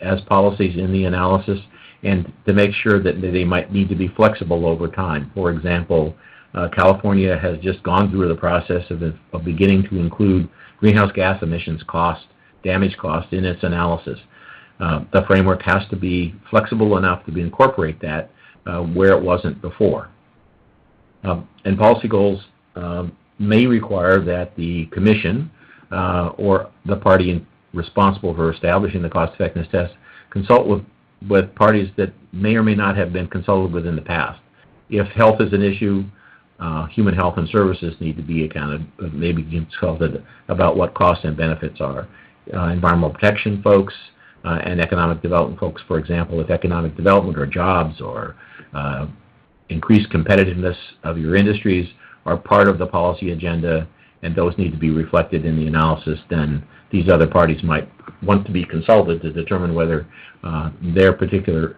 as policies in the analysis, and to make sure that they might need to be flexible over time. For example, California has just gone through the process of beginning to include greenhouse gas emissions cost, damage cost in its analysis. The framework has to be flexible enough to incorporate that where it wasn't before. And policy goals may require that the Commission or the party responsible for establishing the cost effectiveness test consult with parties that may or may not have been consulted with in the past. If health is an issue, human health and services need to be maybe consulted about what costs and benefits are. Environmental protection folks and economic development folks, for example, if economic development or jobs or increased competitiveness of your industries are part of the policy agenda and those need to be reflected in the analysis, then these other parties might want to be consulted to determine whether their particular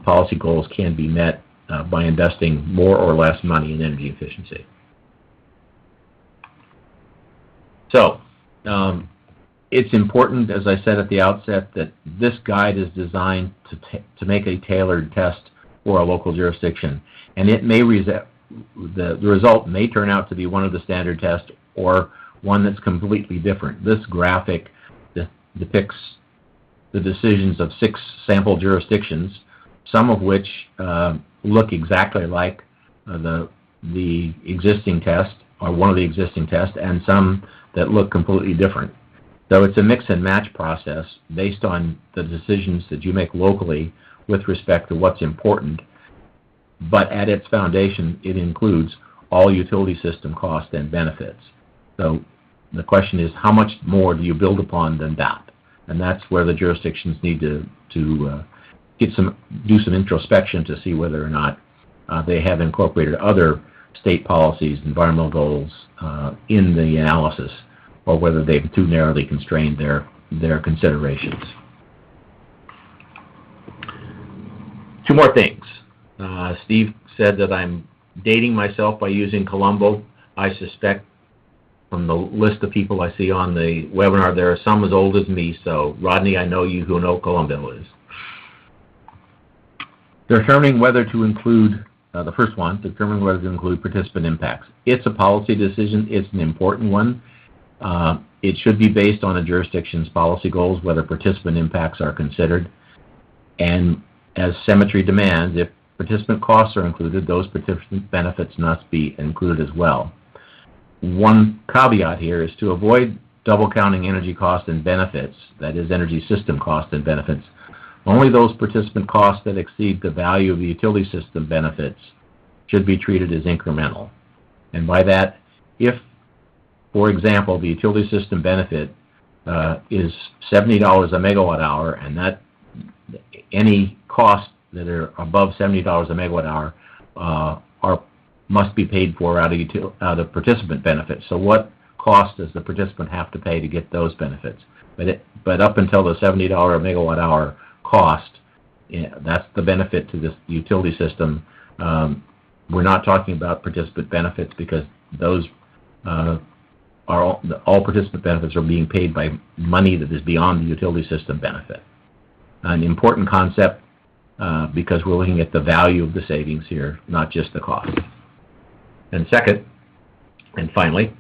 policy goals can be met by investing more or less money in energy efficiency. So, it's important, as I said at the outset, that this guide is designed to make a tailored test for a local jurisdiction, and it may the result may turn out to be one of the standard tests or one that's completely different. This graphic depicts the decisions of 6 sample jurisdictions, some of which look exactly like the existing test or one of the existing tests, and some that look completely different. So it's a mix and match process based on the decisions that you make locally with respect to what's important, but at its foundation it includes all utility system costs and benefits. So the question is, how much more do you build upon than that? And that's where the jurisdictions need to do some introspection to see whether or not they have incorporated other state policies, environmental goals in the analysis, or whether they've too narrowly constrained their considerations. 2 more things. Steve said that I'm dating myself by using Colombo. I suspect from the list of people I see on the webinar, there are some as old as me, so Rodney, I know you who know Colombo is. Determining whether to include, the first one, determining whether to include participant impacts. It's a policy decision. It's an important one. It should be based on a jurisdiction's policy goals, whether participant impacts are considered. And as symmetry demands, if participant costs are included, those participant benefits must be included as well. One caveat here is to avoid double counting energy costs and benefits, that is energy system costs and benefits. Only those participant costs that exceed the value of the utility system benefits should be treated as incremental. And by that, if, for example, the utility system benefit is $70 a megawatt hour, and that any costs that are above $70 a megawatt hour must be paid for out of participant benefits. So what cost does the participant have to pay to get those benefits? But up until the $70 a megawatt hour cost, that's the benefit to this utility system. We're not talking about participant benefits because those all participant benefits are being paid by money that is beyond the utility system benefit. An important concept because we're looking at the value of the savings here, not just the cost. And second, and finally,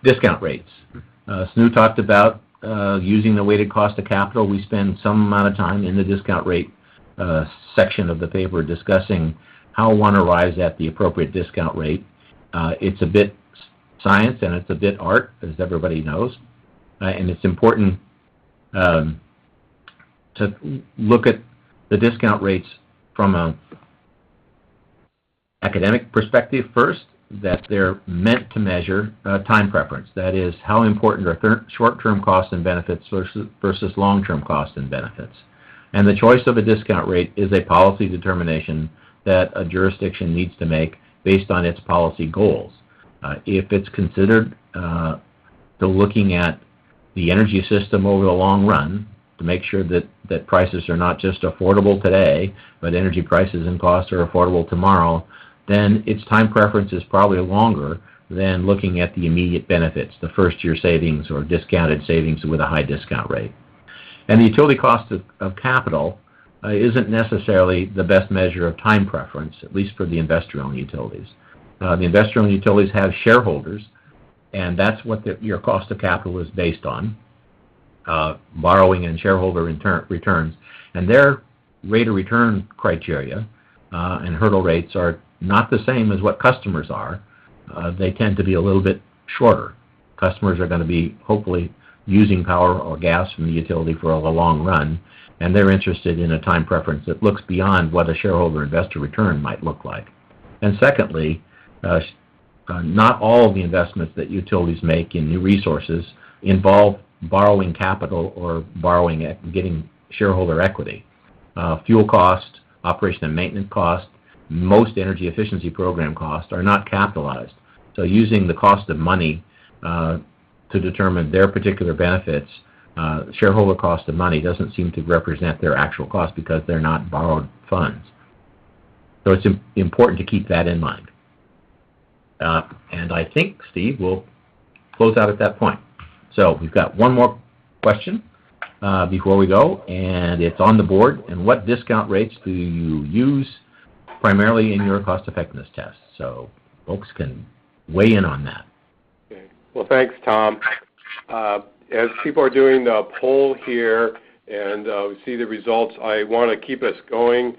discount rates. Snu talked about using the weighted cost of capital. We spend some amount of time in the discount rate section of the paper discussing how one arrives at the appropriate discount rate. It's a bit science and it's a bit art, as everybody knows, and it's important to look at the discount rates from an academic perspective first, that they're meant to measure time preference. That is, how important are short-term costs and benefits versus long-term costs and benefits. And the choice of a discount rate is a policy determination that a jurisdiction needs to make based on its policy goals. If it's considered to looking at the energy system over the long run to make sure that prices are not just affordable today, but energy prices and costs are affordable tomorrow, then its time preference is probably longer than looking at the immediate benefits, the first-year savings or discounted savings with a high discount rate. And the utility cost of capital isn't necessarily the best measure of time preference, at least for the investor-owned utilities. The investor-owned utilities have shareholders, and that's what your cost of capital is based on, borrowing and shareholder returns. And their rate of return criteria and hurdle rates are not the same as what customers are. They tend to be a little bit shorter. Customers are going to be hopefully using power or gas from the utility for a long run, and they're interested in a time preference that looks beyond what a shareholder investor return might look like. And secondly, not all of the investments that utilities make in new resources involve borrowing capital or getting shareholder equity. Fuel cost, operation and maintenance cost, most energy efficiency program costs are not capitalized. So using the cost of money to determine their particular benefits, shareholder cost of money doesn't seem to represent their actual cost because they're not borrowed funds. So it's important to keep that in mind. And I think, Steve, we'll close out at that point. So we've got one more question before we go, and it's on the board. And what discount rates do you use primarily in your cost-effectiveness tests? So folks can weigh in on that. Okay. Well, thanks, Tom. As people are doing the poll here and we see the results, I want to keep us going.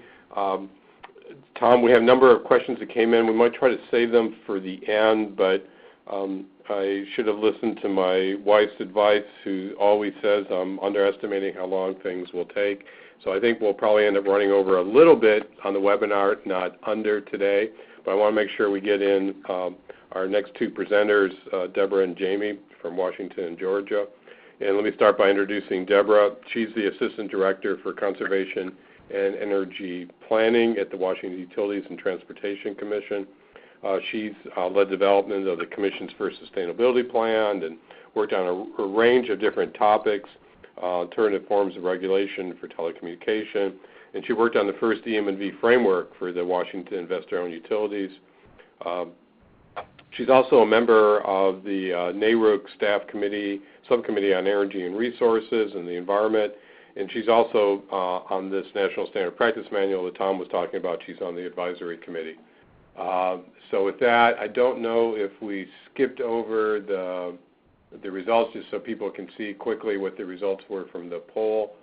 Tom, we have a number of questions that came in. We might try to save them for the end, but I should have listened to my wife's advice, who always says I'm underestimating how long things will take. So I think we'll probably end up running over a little bit on the webinar, not under today. But I want to make sure we get in our next two presenters, Deborah and Jamie from Washington and Georgia. And let me start by introducing Deborah. She's the Assistant Director for Conservation and Energy Planning at the Washington Utilities and Transportation Commission. She's led development of the Commission's first sustainability plan and worked on a range of different topics, alternative forms of regulation for telecommunication, and she worked on the first EM&V framework for the Washington investor-owned utilities. She's also a member of the NARUC Staff Committee, Subcommittee on Energy and Resources and the Environment, and she's also on this National Standard Practice Manual that Tom was talking about. She's on the Advisory Committee. So with that, I don't know if we skipped over the results just so people can see quickly what the results were from the poll.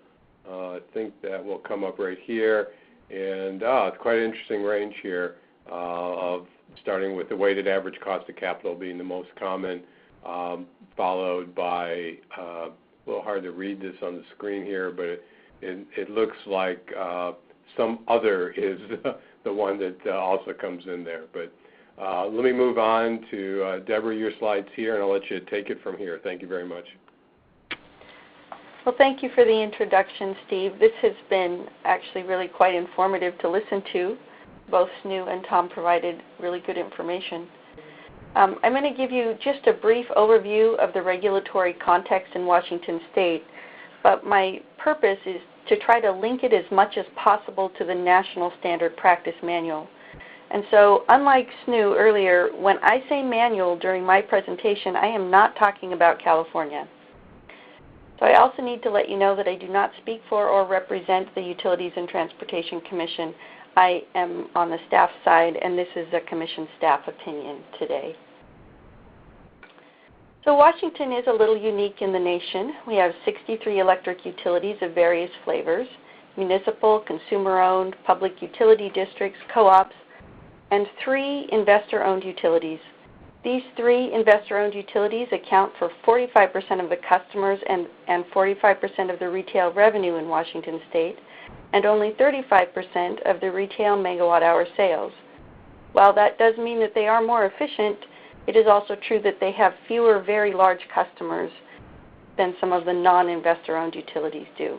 I think that will come up right here. And it's quite an interesting range here of starting with the weighted average cost of capital being the most common, followed by, a little hard to read this on the screen here, but it looks like some other is the one that also comes in there. But let me move on to Deborah, your slides here, and I'll let you take it from here. Thank you very much. Well, thank you for the introduction, Steve. This has been actually really quite informative to listen to. Both Snu and Tom provided really good information. I'm going to give you just a brief overview of the regulatory context in Washington State, but my purpose is to try to link it as much as possible to the National Standard Practice Manual. And so, unlike Snu earlier, when I say manual during my presentation, I am not talking about California. So I also need to let you know that I do not speak for or represent the Utilities and Transportation Commission. I am on the staff side, and this is a Commission staff opinion today. So Washington is a little unique in the nation. We have 63 electric utilities of various flavors, municipal, consumer-owned, public utility districts, co-ops, and 3 investor-owned utilities. These three investor-owned utilities account for 45% of the customers and 45% of the retail revenue in Washington State, and only 35% of the retail megawatt-hour sales. While that does mean that they are more efficient, it is also true that they have fewer very large customers than some of the non-investor-owned utilities do.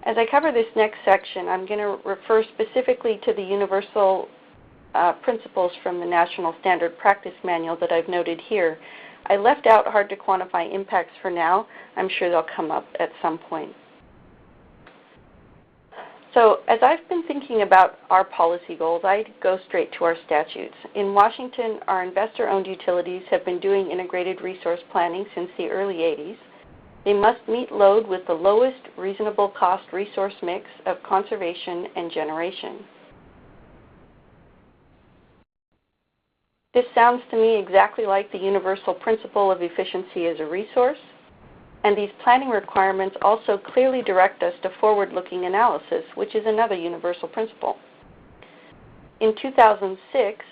As I cover this next section, I'm going to refer specifically to the universal principles from the National Standard Practice Manual that I've noted here. I left out hard to quantify impacts for now. I'm sure they'll come up at some point. So as I've been thinking about our policy goals, I'd go straight to our statutes. In Washington, our investor-owned utilities have been doing integrated resource planning since the early 80s. They must meet load with the lowest reasonable cost resource mix of conservation and generation. This sounds to me exactly like the universal principle of efficiency as a resource, and these planning requirements also clearly direct us to forward-looking analysis, which is another universal principle. In 2006,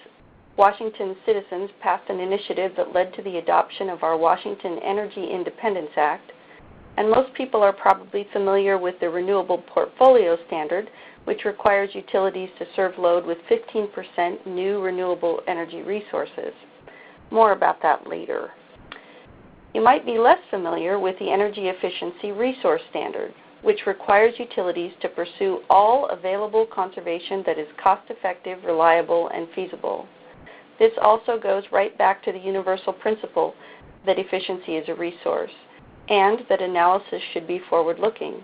Washington citizens passed an initiative that led to the adoption of our Washington Energy Independence Act, and most people are probably familiar with the Renewable Portfolio Standard, which requires utilities to serve load with 15% new renewable energy resources. More about that later. You might be less familiar with the Energy Efficiency Resource Standard, which requires utilities to pursue all available conservation that is cost-effective, reliable, and feasible. This also goes right back to the universal principle that efficiency is a resource, and that analysis should be forward-looking.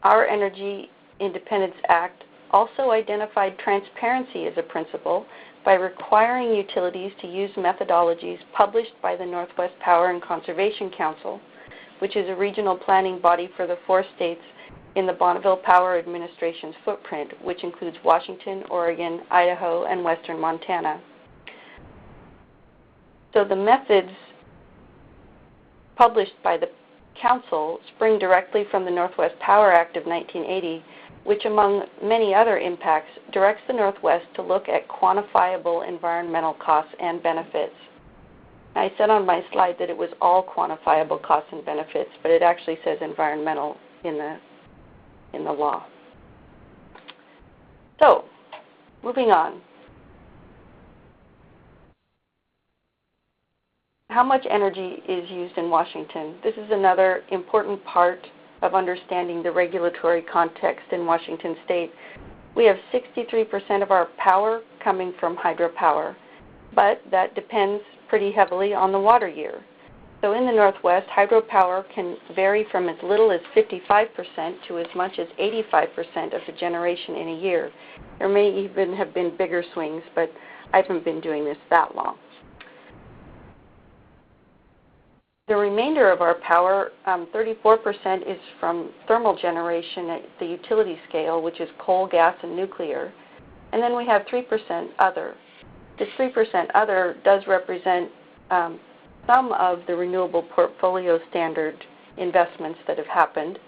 Our Energy Independence Act also identified transparency as a principle by requiring utilities to use methodologies published by the Northwest Power and Conservation Council, which is a regional planning body for the 4 states in the Bonneville Power Administration's footprint, which includes Washington, Oregon, Idaho, and western Montana. So the methods published by the Council spring directly from the Northwest Power Act of 1980, which among many other impacts directs the Northwest to look at quantifiable environmental costs and benefits. I said on my slide that it was all quantifiable costs and benefits, but it actually says environmental in the law. So, moving on. How much energy is used in Washington? This is another important part of understanding the regulatory context in Washington State. We have 63% of our power coming from hydropower, but that depends pretty heavily on the water year. So in the Northwest, hydropower can vary from as little as 55% to as much as 85% of the generation in a year. There may even have been bigger swings, but I haven't been doing this that long. The remainder of our power, 34%, is from thermal generation at the utility scale, which is coal, gas, and nuclear. And then we have 3% other. This 3% other does represent some of the renewable portfolio standard investments that have happened.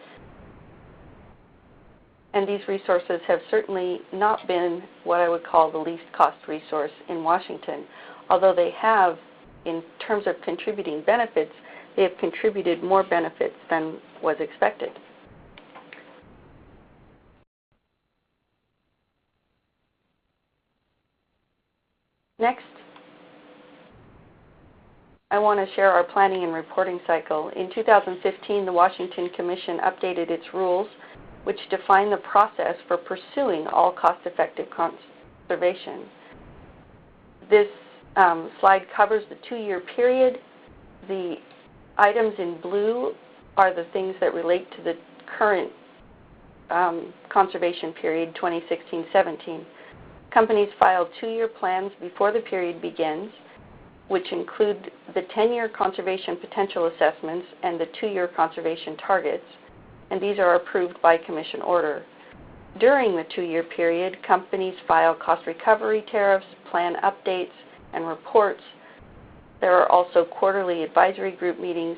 And these resources have certainly not been what I would call the least cost resource in Washington, although they have, in terms of contributing benefits, they have contributed more benefits than was expected. Next, I want to share our planning and reporting cycle. In 2015, the Washington Commission updated its rules, which define the process for pursuing all cost-effective conservation. This slide covers the 2-year period. The items in blue are the things that relate to the current conservation period, 2016-17. Companies file 2-year plans before the period begins, which include the 10-year conservation potential assessments and the 2-year conservation targets, and these are approved by Commission order. During the 2-year period, companies file cost recovery tariffs, plan updates, and reports. There are also quarterly advisory group meetings.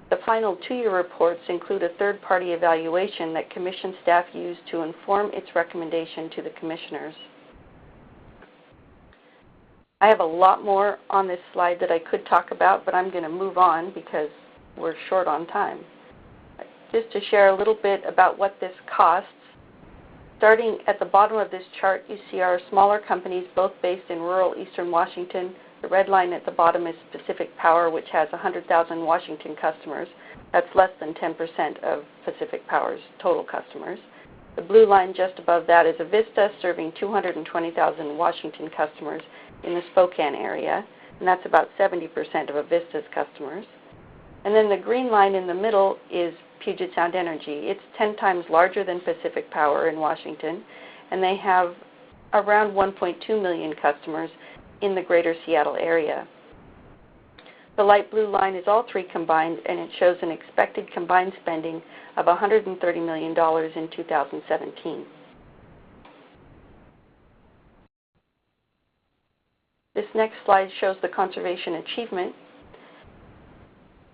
The final 2-year reports include a third-party evaluation that Commission staff use to inform its recommendation to the Commissioners. I have a lot more on this slide that I could talk about, but I'm going to move on because we're short on time. Just to share a little bit about what this costs. Starting at the bottom of this chart, you see our smaller companies, both based in rural eastern Washington. The red line at the bottom is Pacific Power, which has 100,000 Washington customers. That's less than 10% of Pacific Power's total customers. The blue line just above that is Avista, serving 220,000 Washington customers in the Spokane area, and that's about 70% of Avista's customers. And then the green line in the middle is Puget Sound Energy. It's 10 times larger than Pacific Power in Washington, and they have around 1.2 million customers in the greater Seattle area. The light blue line is all three combined, and it shows an expected combined spending of $130 million in 2017. This next slide shows the conservation achievement.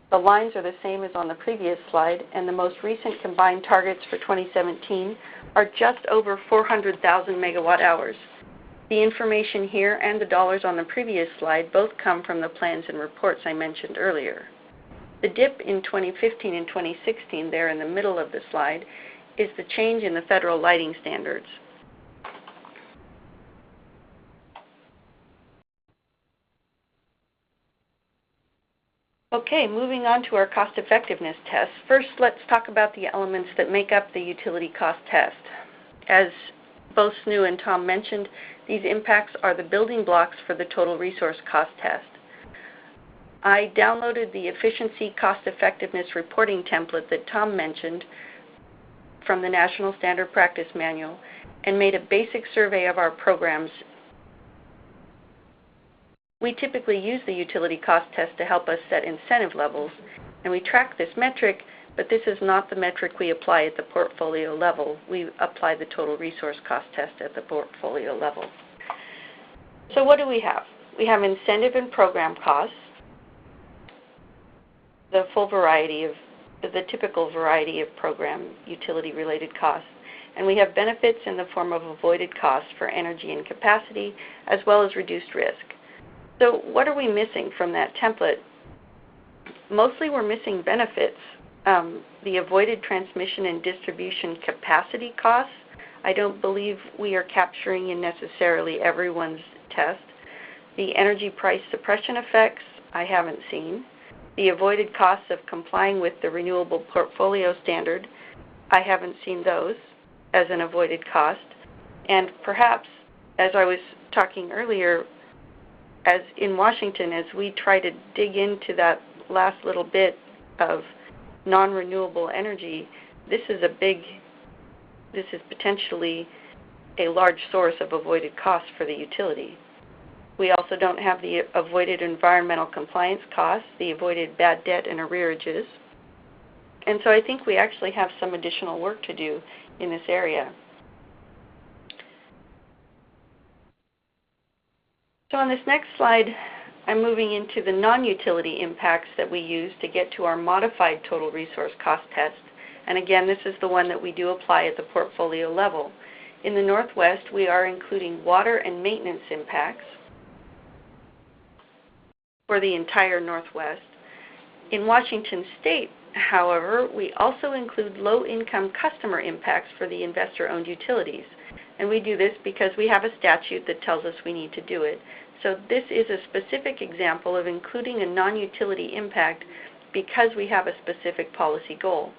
The lines are the same as on the previous slide, and the most recent combined targets for 2017 are just over 400,000 megawatt hours. The information here and the dollars on the previous slide both come from the plans and reports I mentioned earlier. The dip in 2015 and 2016 there in the middle of the slide is the change in the federal lighting standards. Okay, moving on to our cost effectiveness test. First, let's talk about the elements that make up the utility cost test. As both Snu and Tom mentioned, these impacts are the building blocks for the total resource cost test. I downloaded the efficiency cost effectiveness reporting template that Tom mentioned from the National Standard Practice Manual and made a basic survey of our programs. We typically use the utility cost test to help us set incentive levels, and we track this metric, but this is not the metric we apply at the portfolio level. We apply the total resource cost test at the portfolio level. So what do we have? We have incentive and program costs, the typical variety of program utility-related costs, and we have benefits in the form of avoided costs for energy and capacity, as well as reduced risk. So what are we missing from that template? Mostly we're missing benefits. The avoided transmission and distribution capacity costs, I don't believe we are capturing in necessarily everyone's test. The energy price suppression effects, I haven't seen. The avoided costs of complying with the renewable portfolio standard, I haven't seen those as an avoided cost. And perhaps, as I was talking earlier, as in Washington, as we try to dig into that last little bit of non-renewable energy, this is potentially a large source of avoided costs for the utility. We also don't have the avoided environmental compliance costs, the avoided bad debt and arrearages. And so I think we actually have some additional work to do in this area. So on this next slide, I'm moving into the non-utility impacts that we use to get to our modified total resource cost test. And again, this is the one that we do apply at the portfolio level. In the Northwest, we are including water and maintenance impacts for the entire Northwest. In Washington State, however, we also include low-income customer impacts for the investor-owned utilities. And we do this because we have a statute that tells us we need to do it. So this is a specific example of including a non-utility impact because we have a specific policy goal.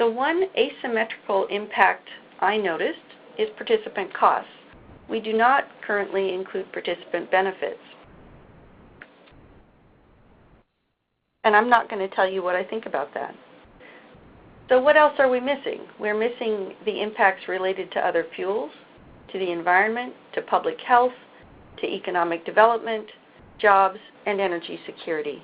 The one asymmetrical impact I noticed is participant costs. We do not currently include participant benefits. And I'm not going to tell you what I think about that. So what else are we missing? We're missing the impacts related to other fuels, to the environment, to public health, to economic development, jobs, and energy security.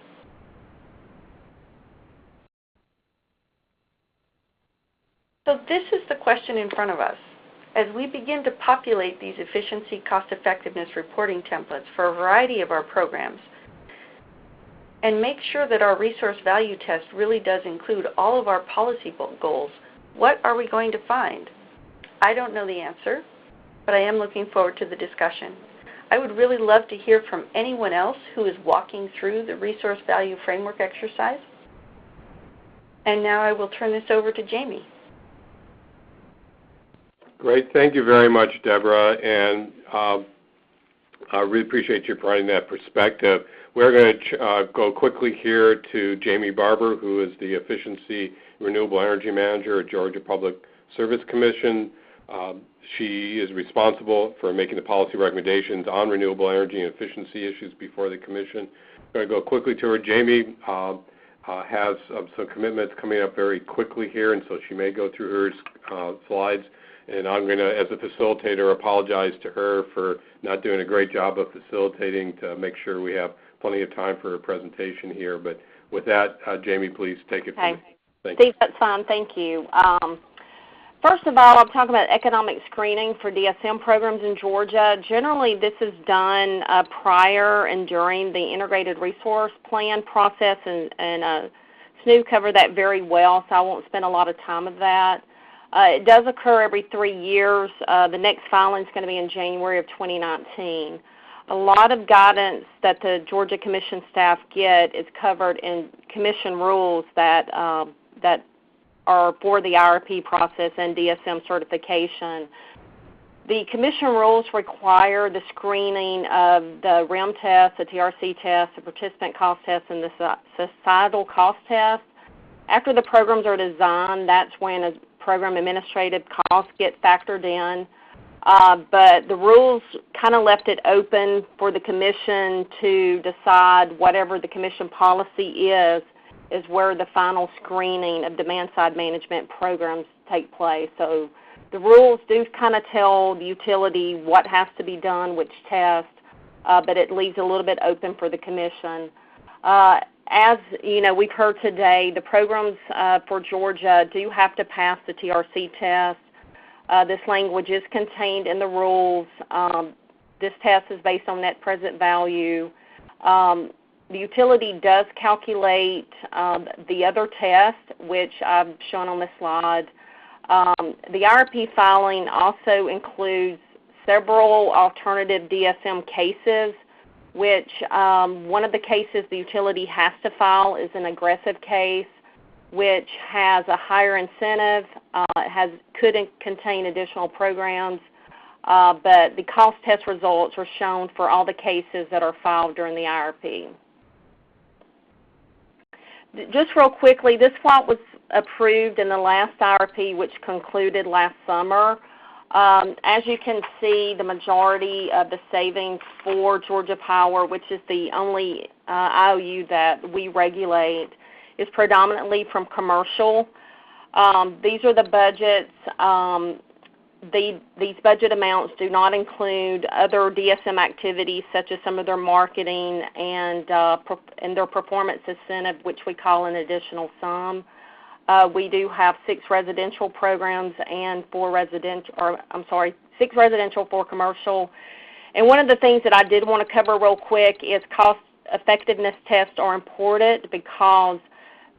So this is the question in front of us. As we begin to populate these efficiency cost-effectiveness reporting templates for a variety of our programs, and make sure that our resource value test really does include all of our policy goals, what are we going to find? I don't know the answer, but I am looking forward to the discussion. I would really love to hear from anyone else who is walking through the Resource Value Framework exercise. And now I will turn this over to Jamie. Great. Thank you very much, Deborah. And I really appreciate you providing that perspective. We're going to go quickly here to Jamie Barber, who is the Efficiency Renewable Energy Manager at Georgia Public Service Commission. She is responsible for making the policy recommendations on renewable energy and efficiency issues before the Commission. I'm going to go quickly to her. Jamie has some commitments coming up very quickly here, and so she may go through her slides. And I'm going to, as a facilitator, apologize to her for not doing a great job of facilitating to make sure we have plenty of time for her presentation here. But with that, Jamie, please take it from me. Thank you. Steve, that's fine. Thank you. First of all, I'm talking about economic screening for DSM programs in Georgia. Generally, this is done prior and during the Integrated Resource Plan process, and SNU covered that very well, so I won't spend a lot of time of that. It does occur every 3 years. The next filing is going to be in January of 2019. A lot of guidance that the Georgia Commission staff get is covered in Commission rules that are for the IRP process and DSM certification. The Commission rules require the screening of the REM test, the TRC test, the participant cost test, and the societal cost test. After the programs are designed, that's when a program administrative costs get factored in. But the rules kind of left it open for the Commission to decide whatever the Commission policy is where the final screening of demand-side management programs take place. So the rules do kind of tell the utility what has to be done, which test, but it leaves a little bit open for the Commission. As you know, we've heard today, the programs for Georgia do have to pass the TRC test. This language is contained in the rules. This test is based on net present value. The utility does calculate the other test, which I've shown on this slide. The IRP filing also includes several alternative DSM cases, which one of the cases the utility has to file is an aggressive case, which has a higher incentive, could contain additional programs, but the cost test results are shown for all the cases that are filed during the IRP. Just real quickly, this plot was approved in the last IRP, which concluded last summer. As you can see, the majority of the savings for Georgia Power, which is the only IOU that we regulate, is predominantly from commercial. These are the budgets. These budget amounts do not include other DSM activities such as some of their marketing and their performance incentive, which we call an additional sum. We do have 6 residential programs and 6 residential, 4 commercial. And one of the things that I did want to cover real quick is cost effectiveness tests are important because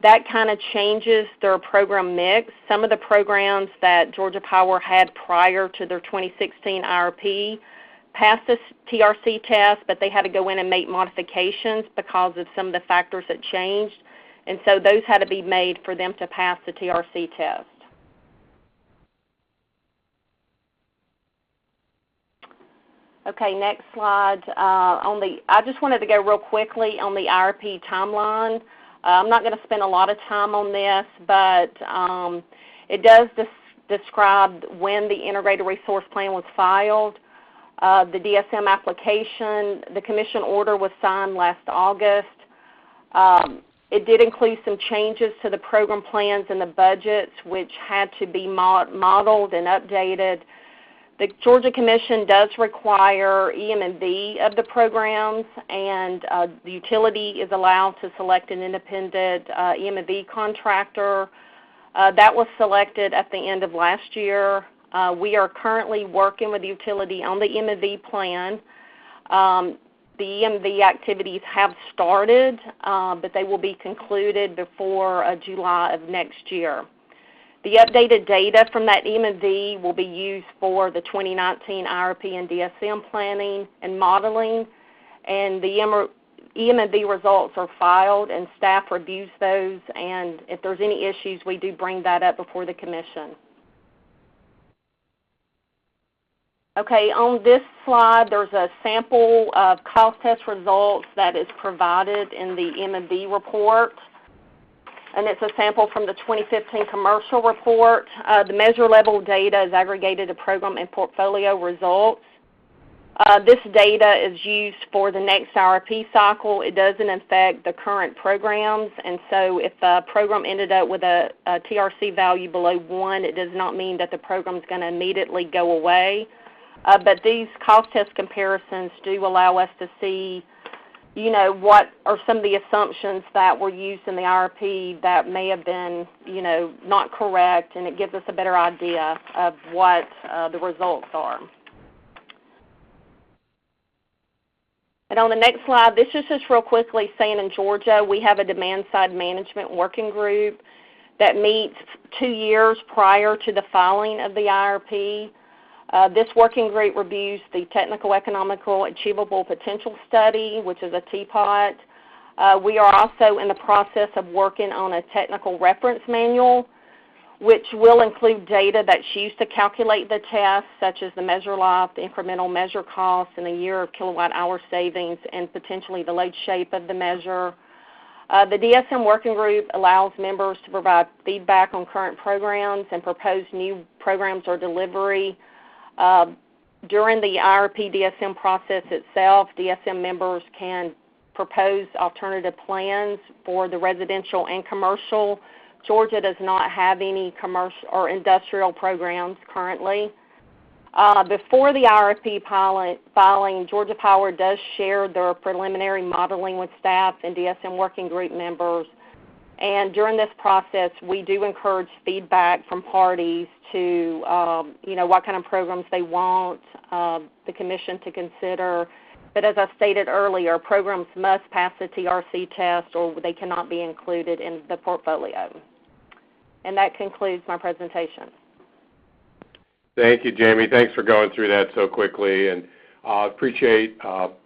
that kind of changes their program mix. Some of the programs that Georgia Power had prior to their 2016 IRP passed the TRC test, but they had to go in and make modifications because of some of the factors that changed. And so those had to be made for them to pass the TRC test. Okay, next slide. I just wanted to go real quickly on the IRP timeline. I'm not going to spend a lot of time on this, but it does describe when the Integrated Resource Plan was filed. The DSM application, the Commission order was signed last August. It did include some changes to the program plans and the budgets, which had to be modeled and updated. The Georgia Commission does require EM&V of the programs, and the utility is allowed to select an independent EM&V contractor. That was selected at the end of last year. We are currently working with the utility on the EM&V plan. The EM&V activities have started, but they will be concluded before July of next year. The updated data from that EM&V will be used for the 2019 IRP and DSM planning and modeling, and the EM&V results are filed and staff reviews those, and if there's any issues, we do bring that up before the Commission. Okay, on this slide, there's a sample of cost test results that is provided in the EM&V report, and it's a sample from the 2015 commercial report. The measure level data is aggregated to program and portfolio results. This data is used for the next IRP cycle. It doesn't affect the current programs, and so if the program ended up with a TRC value below 1, it does not mean that the program is going to immediately go away. But these cost test comparisons do allow us to see, what are some of the assumptions that were used in the IRP that may have been, not correct, and it gives us a better idea of what the results are. And on the next slide, this is just real quickly saying in Georgia, we have a demand-side management working group that meets 2 years prior to the filing of the IRP. This working group reviews the Technical Economical Achievable Potential Study, which is a TPOT. We are also in the process of working on a technical reference manual, which will include data that's used to calculate the test, such as the measure life, the incremental measure cost, and the year of kilowatt-hour savings, and potentially the load shape of the measure. The DSM working group allows members to provide feedback on current programs and propose new programs or delivery. During the IRP DSM process itself, DSM members can propose alternative plans for the residential and commercial. Georgia does not have any commercial or industrial programs currently. Before the IRP filing, Georgia Power does share their preliminary modeling with staff and DSM working group members. And during this process, we do encourage feedback from parties to, what kind of programs they want the Commission to consider. But as I stated earlier, programs must pass the TRC test or they cannot be included in the portfolio. And that concludes my presentation. Thank you, Jamie. Thanks for going through that so quickly, and appreciate all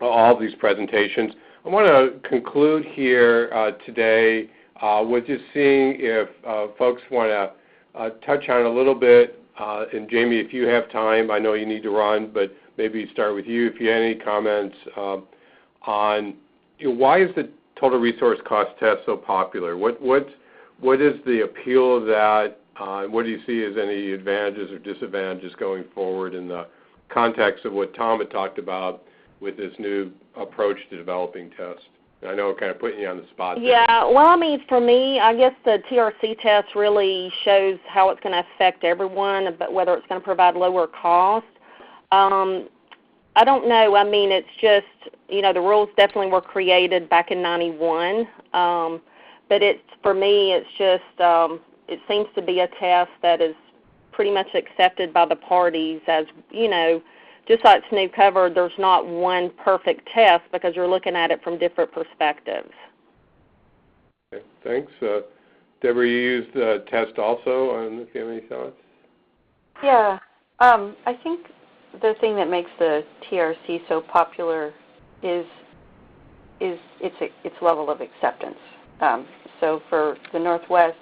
of these presentations. I want to conclude here today with just seeing if folks want to touch on a little bit, and Jamie, if you have time, I know you need to run, but maybe start with you if you have any comments on why is the total resource cost test so popular? What is the appeal of that? What do you see as any advantages or disadvantages going forward in the context of what Tom had talked about with this new approach to developing tests? I know I'm kind of putting you on the spot there. Yeah, well, for me, I guess the TRC test really shows how it's going to affect everyone, but whether it's going to provide lower cost. I don't know. It's just, the rules definitely were created back in '91. But for me, it's just, it seems to be a test that is pretty much accepted by the parties as, just like Snoop covered, there's not one perfect test because you're looking at it from different perspectives. Okay, thanks. Deborah, you used the test also. I don't know if you have any thoughts. Yeah, I think the thing that makes the TRC so popular is its level of acceptance. So for the Northwest,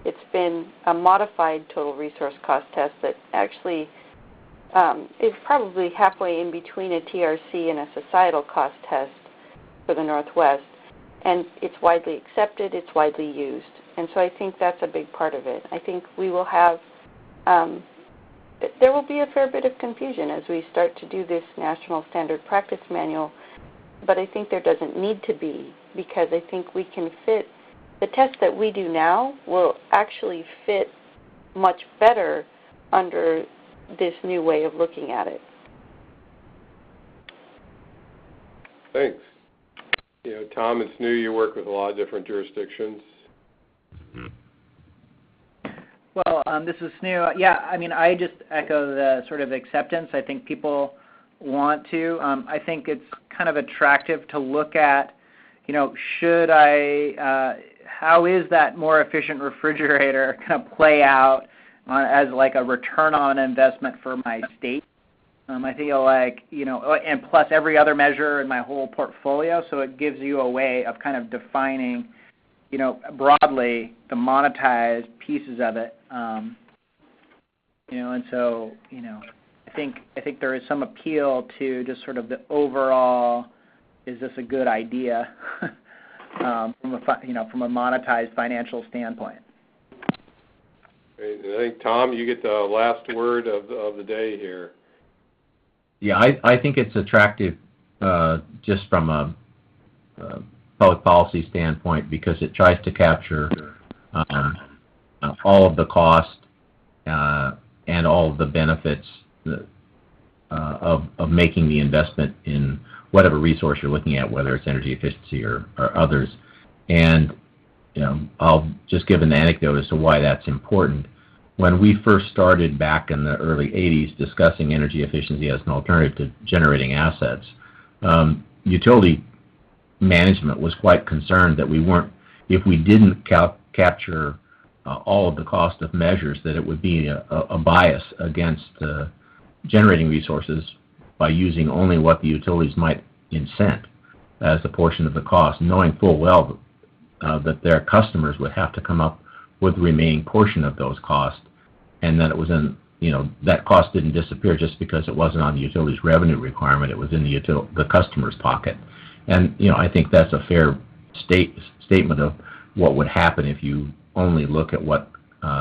it's been a modified total resource cost test that actually is probably halfway in between a TRC and a societal cost test for the Northwest. And it's widely accepted, it's widely used. And so I think that's a big part of it. I think we will have, there will be a fair bit of confusion as we start to do this National Standard Practice Manual, but I think there doesn't need to be, because I think we can fit, the test that we do now will actually fit much better under this new way of looking at it. Thanks. Tom and Snu, you work with a lot of different jurisdictions. Well, this is Snu. Yeah, I just echo the sort of acceptance. I think people want to. I think it's kind of attractive to look at, should I how is that more efficient refrigerator going to play out as like a return on investment for my state? I feel like, and plus every other measure in my whole portfolio, so it gives you a way of kind of defining, broadly the monetized pieces of it. And so, I think there is some appeal to just sort of the overall, is this a good idea from a monetized financial standpoint. Great. I think, Tom, you get the last word of the day here. Yeah, I think it's attractive just from a public policy standpoint because it tries to capture all of the cost and all of the benefits of making the investment in whatever resource you're looking at, whether it's energy efficiency or others. And I'll just give an anecdote as to why that's important. When we first started back in the early 80s discussing energy efficiency as an alternative to generating assets, utility management was quite concerned that if we didn't capture all of the cost of measures, that it would be a bias against generating resources by using only what the utilities might incent as a portion of the cost, knowing full well that their customers would have to come up with the remaining portion of those costs, and that it was in, that cost didn't disappear just because it wasn't on the utility's revenue requirement, it was in the customer's pocket. And, I think that's a fair statement of what would happen if you only look at what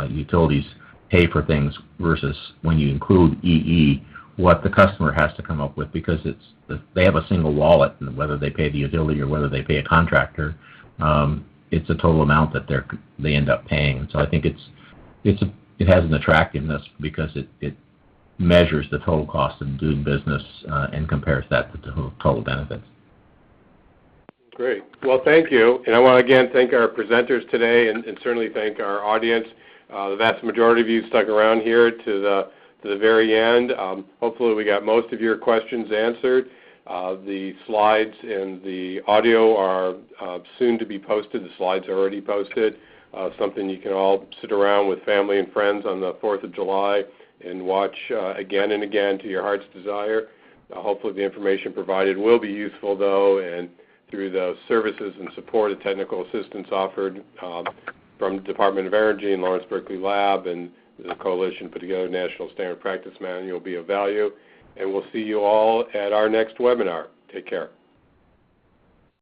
utilities pay for things versus when you include EE, what the customer has to come up with, because they have a single wallet, and whether they pay the utility or whether they pay a contractor, it's a total amount that they end up paying. So I think it has an attractiveness because it measures the total cost of doing business and compares that to the total benefits. Great. Well, thank you. And I want to again thank our presenters today and certainly thank our audience. The vast majority of you stuck around here to the very end. Hopefully we got most of your questions answered. The slides and the audio are soon to be posted. The slides are already posted. Something you can all sit around with family and friends on the 4th of July and watch again and again to your heart's desire. Hopefully the information provided will be useful, though, and through the services and support and technical assistance offered from the Department of Energy and Lawrence Berkeley Lab and the Coalition put together National Standard Practice Manual will be of value. And we'll see you all at our next webinar. Take care.